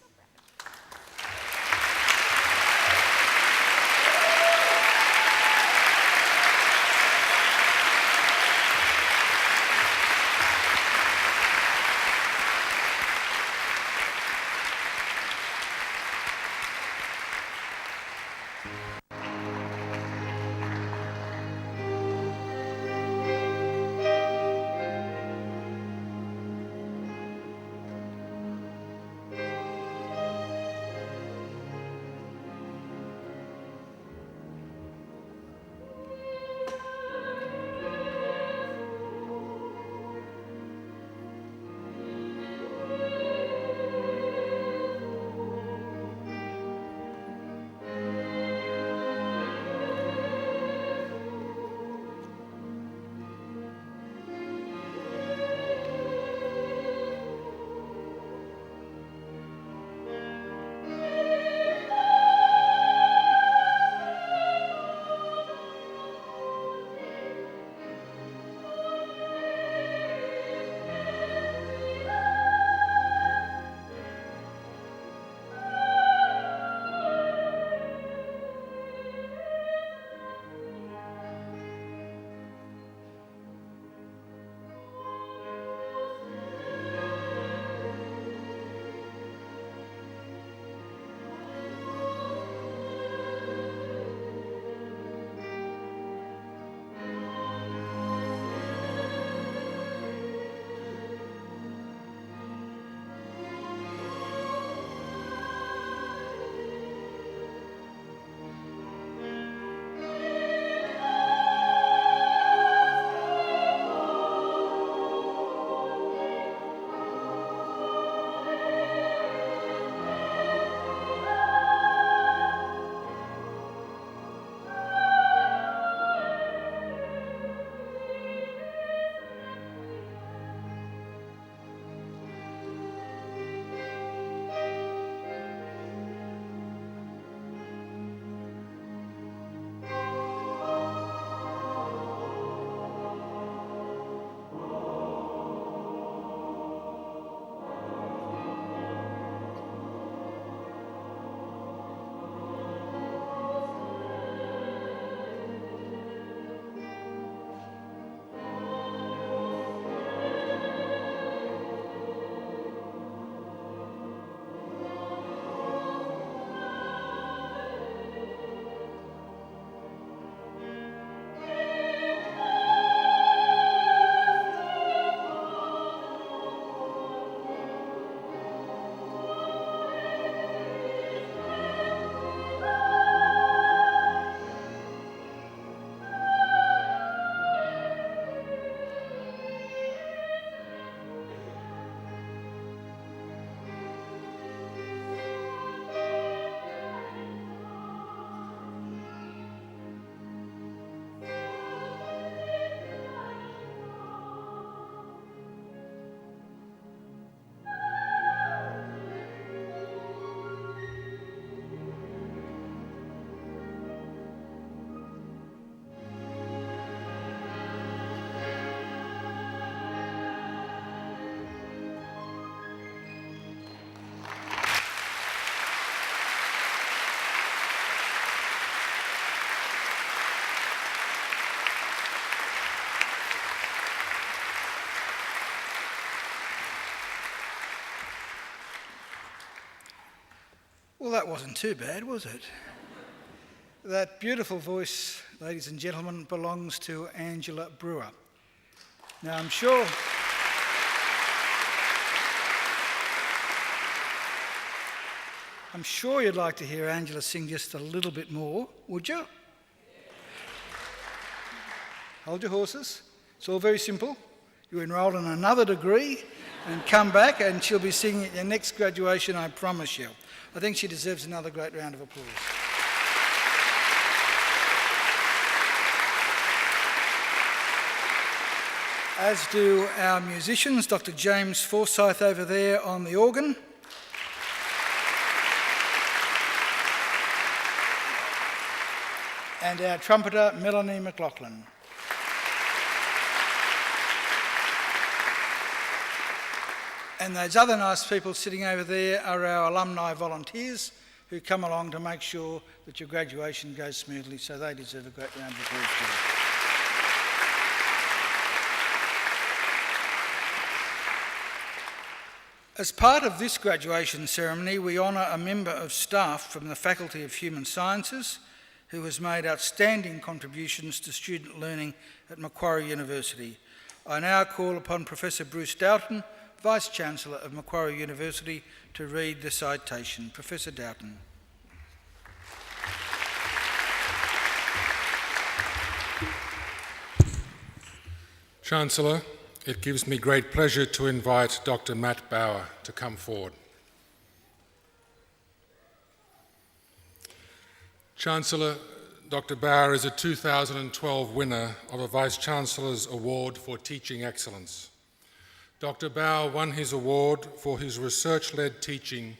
Well, that wasn't too bad, was it? That beautiful voice, ladies and gentlemen, belongs to Angela Brewer. Now, I'm sure you'd like to hear Angela sing just a little bit more, would you? Hold your horses. It's all very simple. You enrol in another degree and come back, and she'll be singing at your next graduation, I promise you. I think she deserves another great round of applause. As do our musicians, Dr. James Forsyth over there on the organ. And our trumpeter, Melanie McLaughlin. And those other nice people sitting over there are our alumni volunteers who come along to make sure that your graduation goes smoothly, so they deserve a great round of applause too. As part of this graduation ceremony, we honour a member of staff from the Faculty of Human Sciences who has made outstanding contributions to student learning at Macquarie University. I now call upon Professor Bruce Doughton, Vice-Chancellor of Macquarie University, to read the citation. Professor Doughton. Chancellor, it gives me great pleasure to invite Dr. Matt Bauer to come forward. Chancellor, Dr. Bauer is a 2012 winner of a Vice-Chancellor's Award for Teaching Excellence. Dr. Bauer won his award for his research-led teaching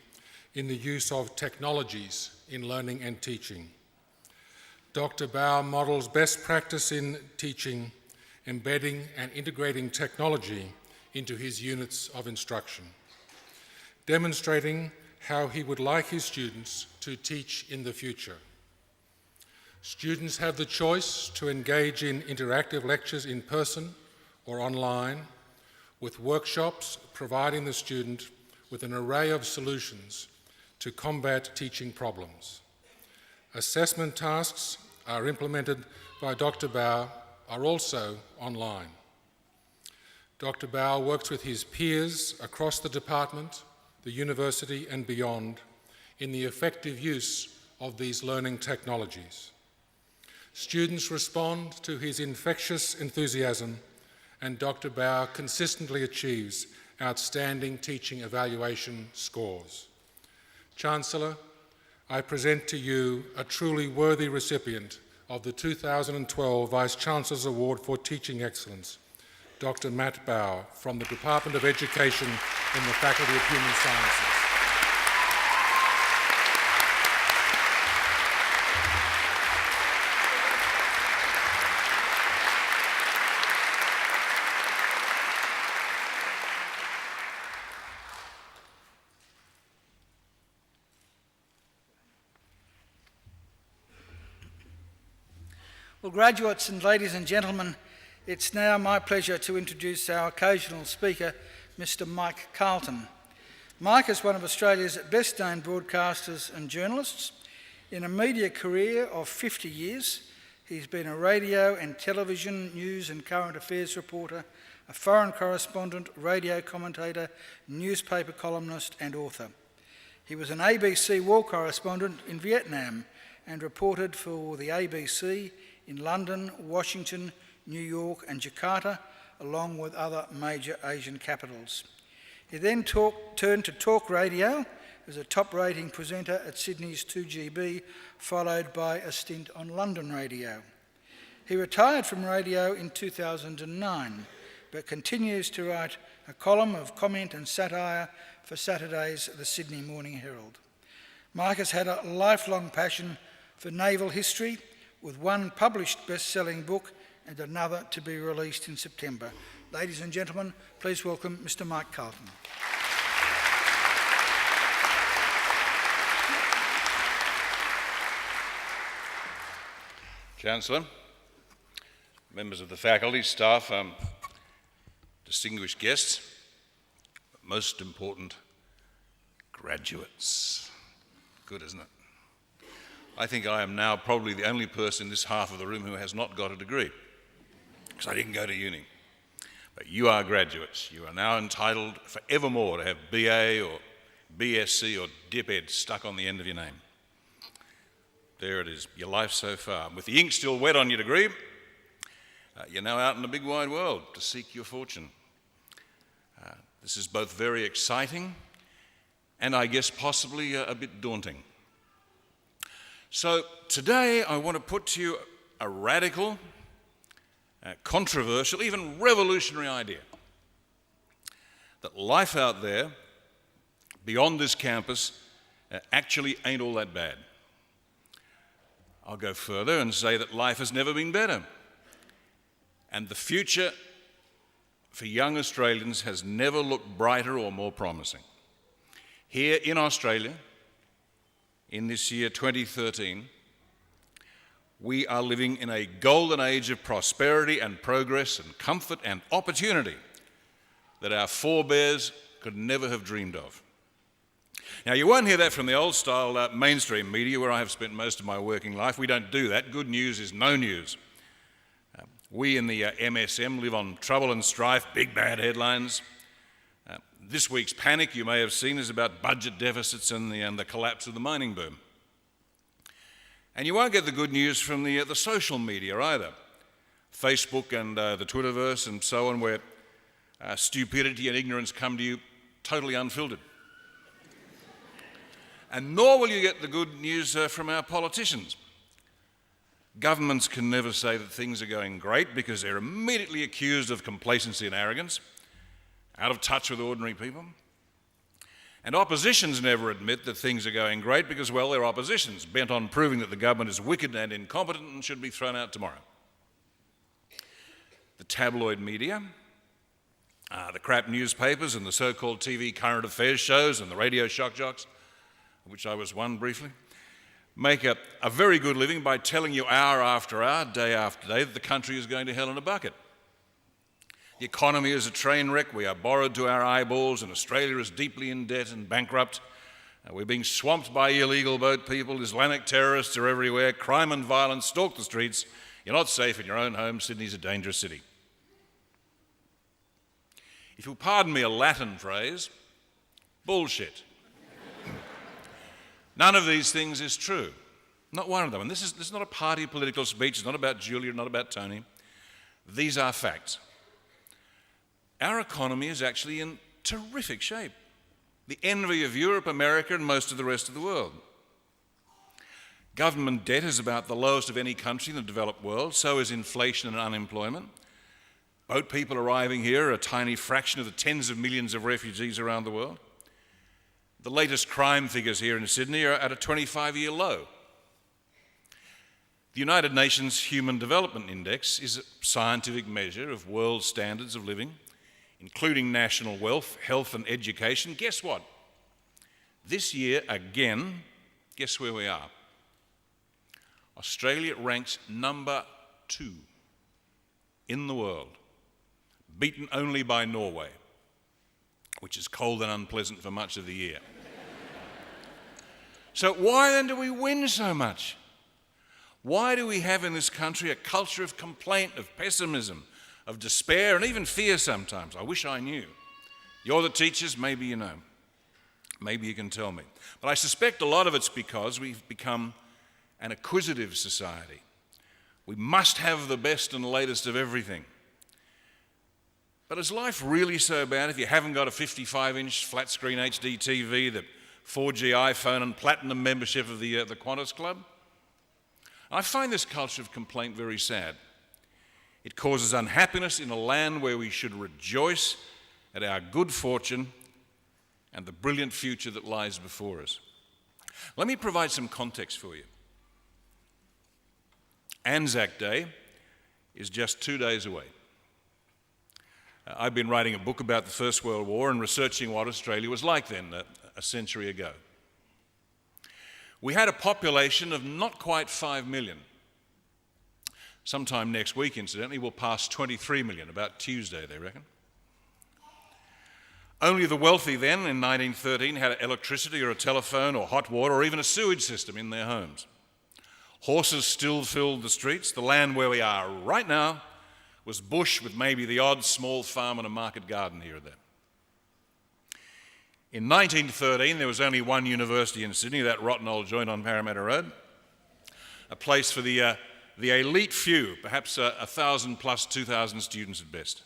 in the use of technologies in learning and teaching. Dr. Bauer models best practice in teaching, embedding and integrating technology into his units of instruction, demonstrating how he would like his students to teach in the future. Students have the choice to engage in interactive lectures in person or online, with workshops providing the student with an array of solutions to combat teaching problems. Assessment tasks are implemented by Dr. Bauer are also online. Dr. Bauer works with his peers across the department, the university and beyond in the effective use of these learning technologies. Students respond to his infectious enthusiasm, and Dr. Bauer consistently achieves outstanding teaching evaluation scores. Chancellor, I present to you a truly worthy recipient of the 2012 Vice-Chancellor's Award for Teaching Excellence, Dr. Matt Bauer from the Department of Education in the Faculty of Human Sciences. Well, graduates and ladies and gentlemen, it's now my pleasure to introduce our occasional speaker, Mr. Mike Carlton. Mike is one of Australia's best-known broadcasters and journalists. In a media career of 50 years, he's been a radio and television news and current affairs reporter, a foreign correspondent, radio commentator, newspaper columnist and author. He was an ABC war correspondent in Vietnam and reported for the ABC in London, Washington, New York and Jakarta, along with other major Asian capitals. He then turned to talk radio as a top-rating presenter at Sydney's 2GB, followed by a stint on London radio. He retired from radio in 2009, but continues to write a column of comment and satire for Saturday's The Sydney Morning Herald. Mike has had a lifelong passion for naval history, with one published best-selling book and another to be released in September. Ladies and gentlemen, please welcome Mr. Mike Carlton. Chancellor, members of the faculty, staff, distinguished guests, most important, graduates. Good, isn't it? I think I am now probably the only person in this half of the room who has not got a degree, because I didn't go to uni. But you are graduates. You are now entitled forevermore to have BA or BSc or DipEd stuck on the end of your name. There it is, your life so far. With the ink still wet on your degree, you're now out in the big wide world to seek your fortune. This is both very exciting and I guess possibly a bit daunting. So today I want to put to you a radical, controversial, even revolutionary idea. That life out there, beyond this campus, actually ain't all that bad. I'll go further and say that life has never been better. And the future for young Australians has never looked brighter or more promising. Here in Australia, in this year 2013, we are living in a golden age of prosperity and progress and comfort and opportunity that our forebears could never have dreamed of. Now, you won't hear that from the old-style mainstream media where I have spent most of my working life. We don't do that. Good news is no news. We in the MSM live on trouble and strife, big bad headlines. This week's panic, you may have seen, is about budget deficits and the collapse of the mining boom. And you won't get the good news from the social media either. Facebook and the Twitterverse and so on, where stupidity and ignorance come to you totally unfiltered. And nor will you get the good news from our politicians. Governments can never say that things are going great because they're immediately accused of complacency and arrogance, out of touch with ordinary people. And oppositions never admit that things are going great because, well, they're oppositions, bent on proving that the government is wicked and incompetent and should be thrown out tomorrow. The tabloid media, the crap newspapers and the so-called TV current affairs shows and the radio shock jocks, of which I was one briefly, make a very good living by telling you hour after hour, day after day, that the country is going to hell in a bucket. The economy is a train wreck, we are borrowed to our eyeballs, and Australia is deeply in debt and bankrupt. We're being swamped by illegal boat people, Islamic terrorists are everywhere, crime and violence stalk the streets, you're not safe in your own home, Sydney's a dangerous city. If you'll pardon me a Latin phrase, bullshit. None of these things is true. Not one of them. And this is not a party political speech. It's not about Julia, not about Tony. These are facts. Our economy is actually in terrific shape. The envy of Europe, America, and most of the rest of the world. Government debt is about the lowest of any country in the developed world. So is inflation and unemployment. Boat people arriving here are a tiny fraction of the tens of millions of refugees around the world. The latest crime figures here in Sydney are at a 25-year low. The United Nations Human Development Index is a scientific measure of world standards of living, including national wealth, health and education. Guess what? This year, again, guess where we are? Australia ranks number 2 in the world, beaten only by Norway, which is cold and unpleasant for much of the year. So why then do we win so much? Why do we have in this country a culture of complaint, of pessimism, of despair, and even fear sometimes? I wish I knew. You're the teachers, maybe you know. Maybe you can tell me. But I suspect a lot of it's because we've become an acquisitive society. We must have the best and latest of everything. But is life really so bad if you haven't got a 55-inch flat-screen HD TV, the 4G iPhone and platinum membership of the Qantas Club? I find this culture of complaint very sad. It causes unhappiness in a land where we should rejoice at our good fortune and the brilliant future that lies before us. Let me provide some context for you. Anzac Day is just 2 days away. I've been writing a book about the First World War and researching what Australia was like then, a century ago. We had a population of not quite 5 million. Sometime next week, incidentally, we'll pass 23 million, about Tuesday, they reckon. Only the wealthy then, in 1913, had electricity or a telephone or hot water or even a sewage system in their homes. Horses still filled the streets. The land where we are right now was bush with maybe the odd small farm and a market garden here or there. In 1913, there was only one university in Sydney, that rotten old joint on Parramatta Road, a place for the elite few, perhaps 1,000 plus 2,000 students at best.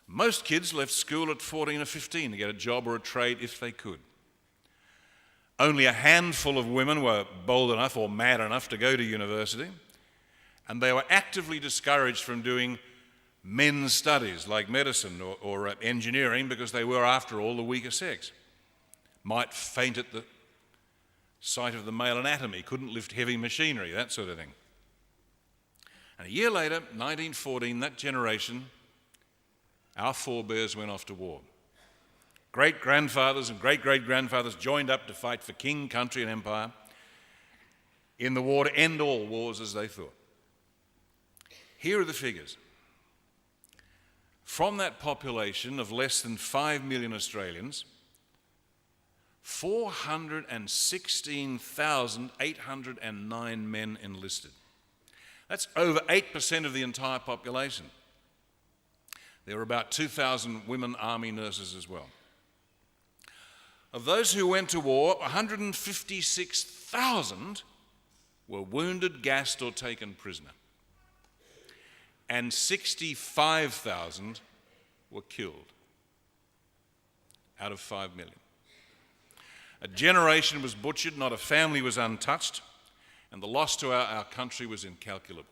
Most kids left school at 14 or 15 to get a job or a trade if they could. Only a handful of women were bold enough or mad enough to go to university, and they were actively discouraged from doing men's studies like medicine or engineering because they were, after all, the weaker sex. Might faint at the sight of the male anatomy, couldn't lift heavy machinery, that sort of thing. And a year later, 1914, that generation, our forebears went off to war. Great-grandfathers and great-great-grandfathers joined up to fight for king, country and empire in the war to end all wars, as they thought. Here are the figures. From that population of less than 5 million Australians, 416,809 men enlisted. That's over 8% of the entire population. There were about 2,000 women army nurses as well. Of those who went to war, 156,000 were wounded, gassed or taken prisoner. And 65,000 were killed out of 5 million. A generation was butchered, not a family was untouched, and the loss to our country was incalculable.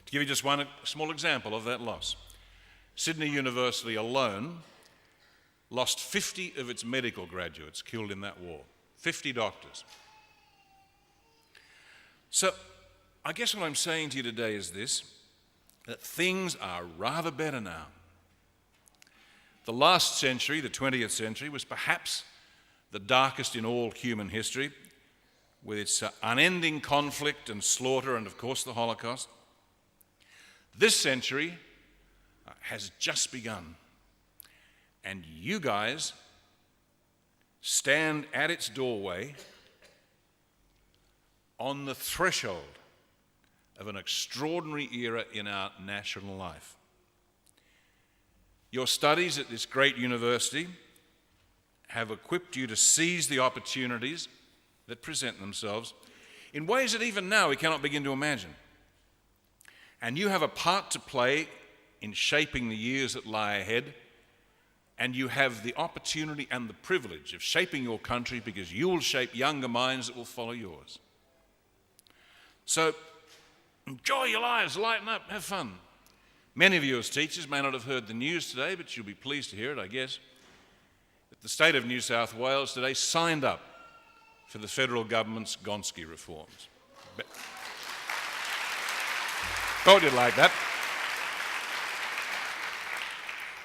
To give you just one small example of that loss, Sydney University alone lost 50 of its medical graduates killed in that war, 50 doctors. So I guess what I'm saying to you today is this, that things are rather better now. The last century, the 20th century, was perhaps the darkest in all human history, with its unending conflict and slaughter and, of course, the Holocaust. This century has just begun, and you guys stand at its doorway on the threshold of an extraordinary era in our national life. Your studies at this great university have equipped you to seize the opportunities that present themselves in ways that even now we cannot begin to imagine. And you have a part to play in shaping the years that lie ahead, and you have the opportunity and the privilege of shaping your country because you will shape younger minds that will follow yours. So enjoy your lives, lighten up, have fun. Many of you as teachers may not have heard the news today, but you'll be pleased to hear it, I guess, that the state of New South Wales today signed up for the federal government's Gonski reforms. Thought you'd like that.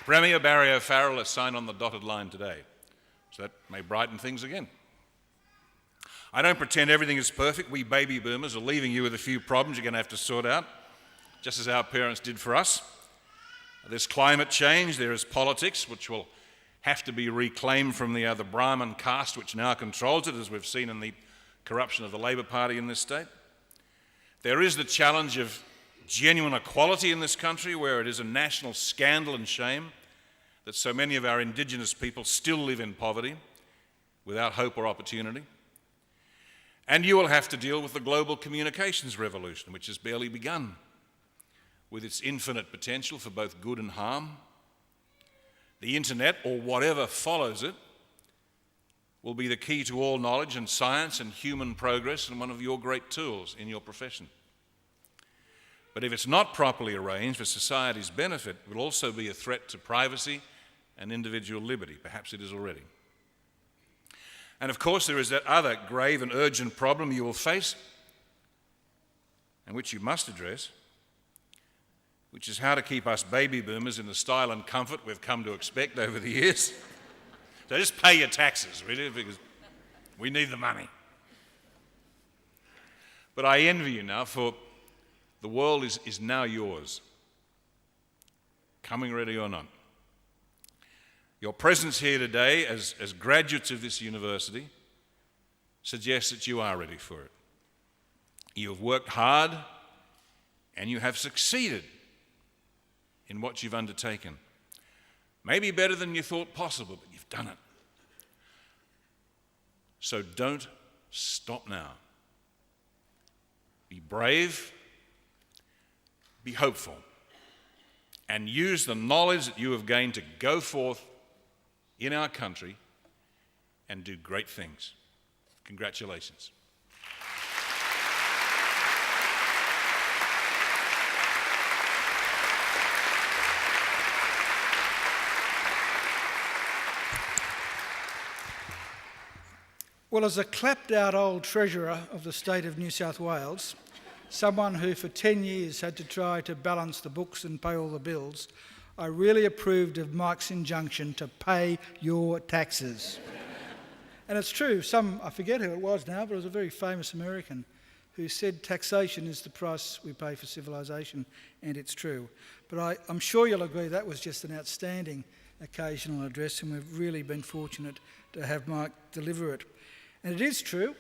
Premier Barry O'Farrell has signed on the dotted line today, so that may brighten things again. I don't pretend everything is perfect. We baby boomers are leaving you with a few problems you're going to have to sort out, just as our parents did for us. There's climate change, there is politics, which will have to be reclaimed from the Brahmin caste which now controls it, as we've seen in the corruption of the Labor Party in this state. There is the challenge of genuine equality in this country, where it is a national scandal and shame that so many of our Indigenous people still live in poverty without hope or opportunity. And you will have to deal with the global communications revolution, which has barely begun, with its infinite potential for both good and harm. The internet, or whatever follows it, will be the key to all knowledge and science and human progress, and one of your great tools in your profession. But if it's not properly arranged for society's benefit, it will also be a threat to privacy and individual liberty. Perhaps it is already. And of course, there is that other grave and urgent problem you will face, and which you must address, which is how to keep us baby boomers in the style and comfort we've come to expect over the years. So just pay your taxes, really, because we need the money. But I envy you now, for the world is now yours, coming ready or not. Your presence here today as graduates of this university suggests that you are ready for it. You have worked hard and you have succeeded in what you've undertaken. Maybe better than you thought possible, but you've done it. So don't stop now. Be brave, be hopeful, and use the knowledge that you have gained to go forth in our country and do great things. Congratulations. Well, as a clapped-out old treasurer of the state of New South Wales, someone who for 10 years had to try to balance the books and pay all the bills, I really approved of Mike's injunction to pay your taxes. And it's true, I forget who it was now, but it was a very famous American who said taxation is the price we pay for civilisation, and it's true. But I'm sure you'll agree that was just an outstanding occasional address, and we've really been fortunate to have Mike deliver it. And it is true,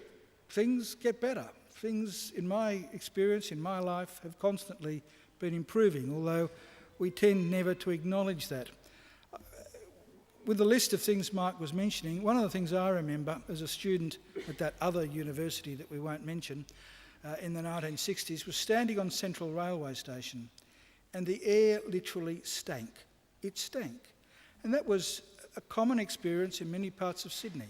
things get better. Things, in my experience, in my life, have constantly been improving, although we tend never to acknowledge that. With the list of things Mike was mentioning, one of the things I remember as a student at that other university that we won't mention in the 1960s was standing on Central Railway Station, and the air literally stank. It stank. And that was a common experience in many parts of Sydney.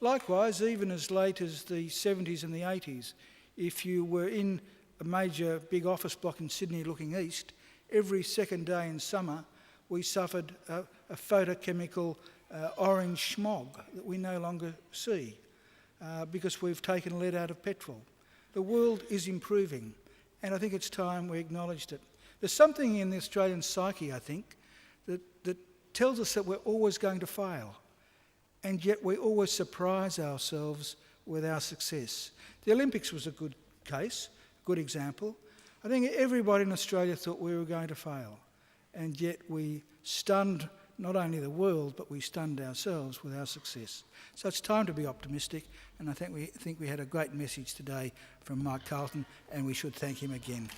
Likewise, even as late as the 70s and the 80s, if you were in a major big office block in Sydney looking east, every second day in summer we suffered a photochemical orange smog that we no longer see because we've taken lead out of petrol. The world is improving, and I think it's time we acknowledged it. There's something in the Australian psyche, I think, that tells us that we're always going to fail, and yet we always surprise ourselves with our success. The Olympics was a good case, a good example. I think everybody in Australia thought we were going to fail, and yet we stunned not only the world, but we stunned ourselves with our success. So it's time to be optimistic, and I think we had a great message today from Mike Carlton, and we should thank him again.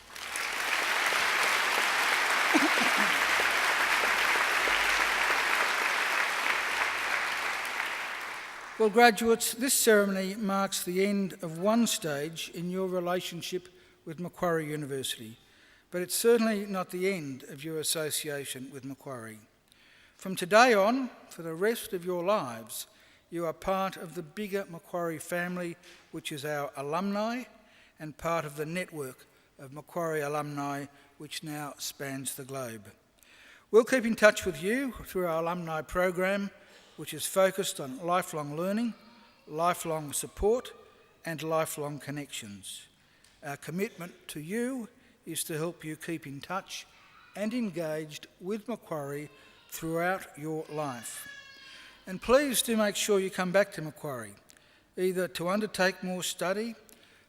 Well, graduates, this ceremony marks the end of one stage in your relationship with Macquarie University, but it's certainly not the end of your association with Macquarie. From today on, for the rest of your lives, you are part of the bigger Macquarie family, which is our alumni, and part of the network of Macquarie alumni, which now spans the globe. We'll keep in touch with you through our alumni program, which is focused on lifelong learning, lifelong support, and lifelong connections. Our commitment to you is to help you keep in touch and engaged with Macquarie throughout your life. And please do make sure you come back to Macquarie, either to undertake more study,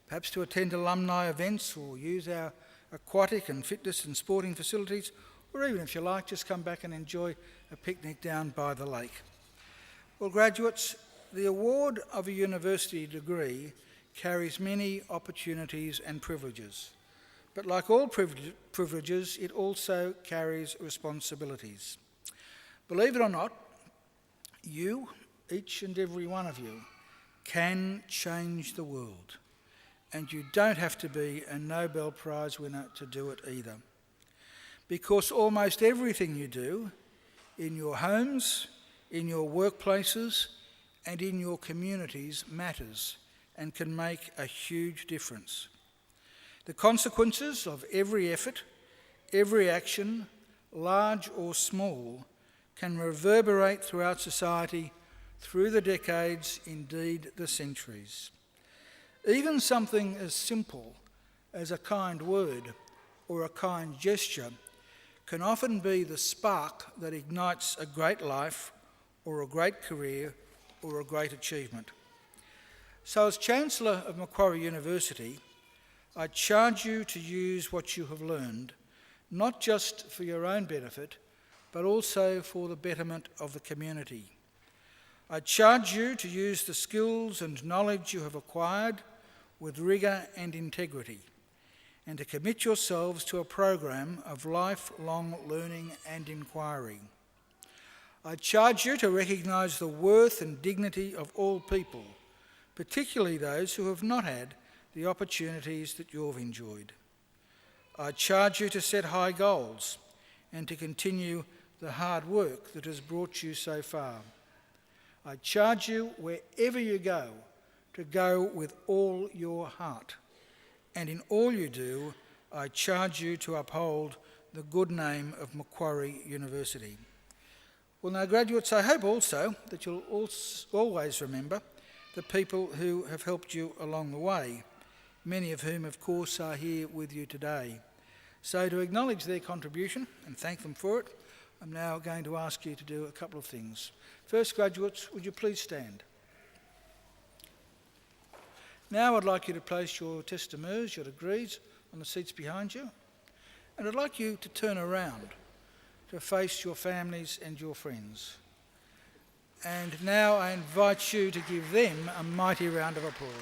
perhaps to attend alumni events or use our aquatic and fitness and sporting facilities, or even if you like, just come back and enjoy a picnic down by the lake. Well, graduates, the award of a university degree carries many opportunities and privileges. But like all privileges, it also carries responsibilities. Believe it or not, you, each and every one of you, can change the world. And you don't have to be a Nobel Prize winner to do it either. Because almost everything you do, in your homes, in your workplaces, and in your communities matters and can make a huge difference. The consequences of every effort, every action, large or small, can reverberate throughout society through the decades, indeed the centuries. Even something as simple as a kind word or a kind gesture can often be the spark that ignites a great life or a great career or a great achievement. So as Chancellor of Macquarie University, I charge you to use what you have learned, not just for your own benefit, but also for the betterment of the community. I charge you to use the skills and knowledge you have acquired with rigour and integrity, and to commit yourselves to a program of lifelong learning and inquiry. I charge you to recognise the worth and dignity of all people, particularly those who have not had the opportunities that you've enjoyed. I charge you to set high goals and to continue the hard work that has brought you so far. I charge you, wherever you go, to go with all your heart. And in all you do, I charge you to uphold the good name of Macquarie University. Well, now, graduates, I hope also that you'll always remember the people who have helped you along the way, many of whom, of course, are here with you today. So to acknowledge their contribution and thank them for it, I'm now going to ask you to do a couple of things. First, graduates, would you please stand? Now I'd like you to place your testaments, your degrees, on the seats behind you. And I'd like you to turn around to face your families and your friends. And now I invite you to give them a mighty round of applause.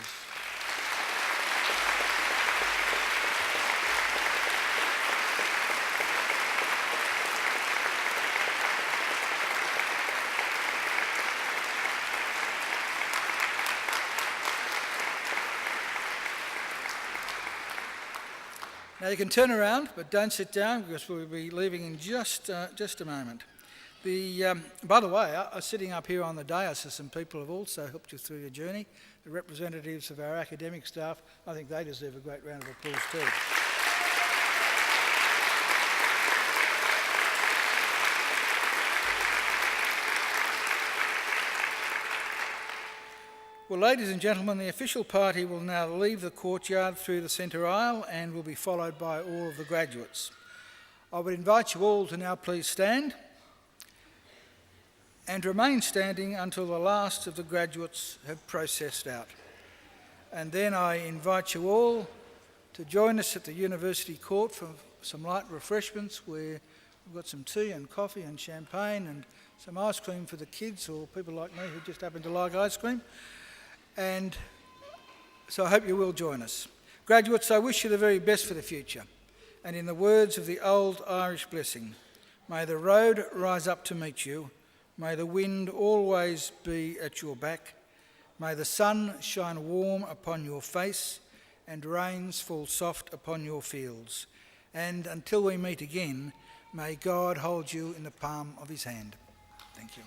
Now you can turn around, but don't sit down because we'll be leaving in just a moment. By the way, sitting up here on the dais are some people who have also helped you through your journey. The representatives of our academic staff, I think they deserve a great round of applause too. Well, ladies and gentlemen, the official party will now leave the courtyard through the centre aisle and will be followed by all of the graduates. I would invite you all to now please stand and remain standing until the last of the graduates have processed out. And then I invite you all to join us at the University Court for some light refreshments where we've got some tea and coffee and champagne and some ice cream for the kids or people like me who just happen to like ice cream. And so I hope you will join us. Graduates, I wish you the very best for the future. And in the words of the old Irish blessing, may the road rise up to meet you, may the wind always be at your back, may the sun shine warm upon your face and rains fall soft upon your fields. And until we meet again, may God hold you in the palm of his hand. Thank you.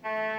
Thank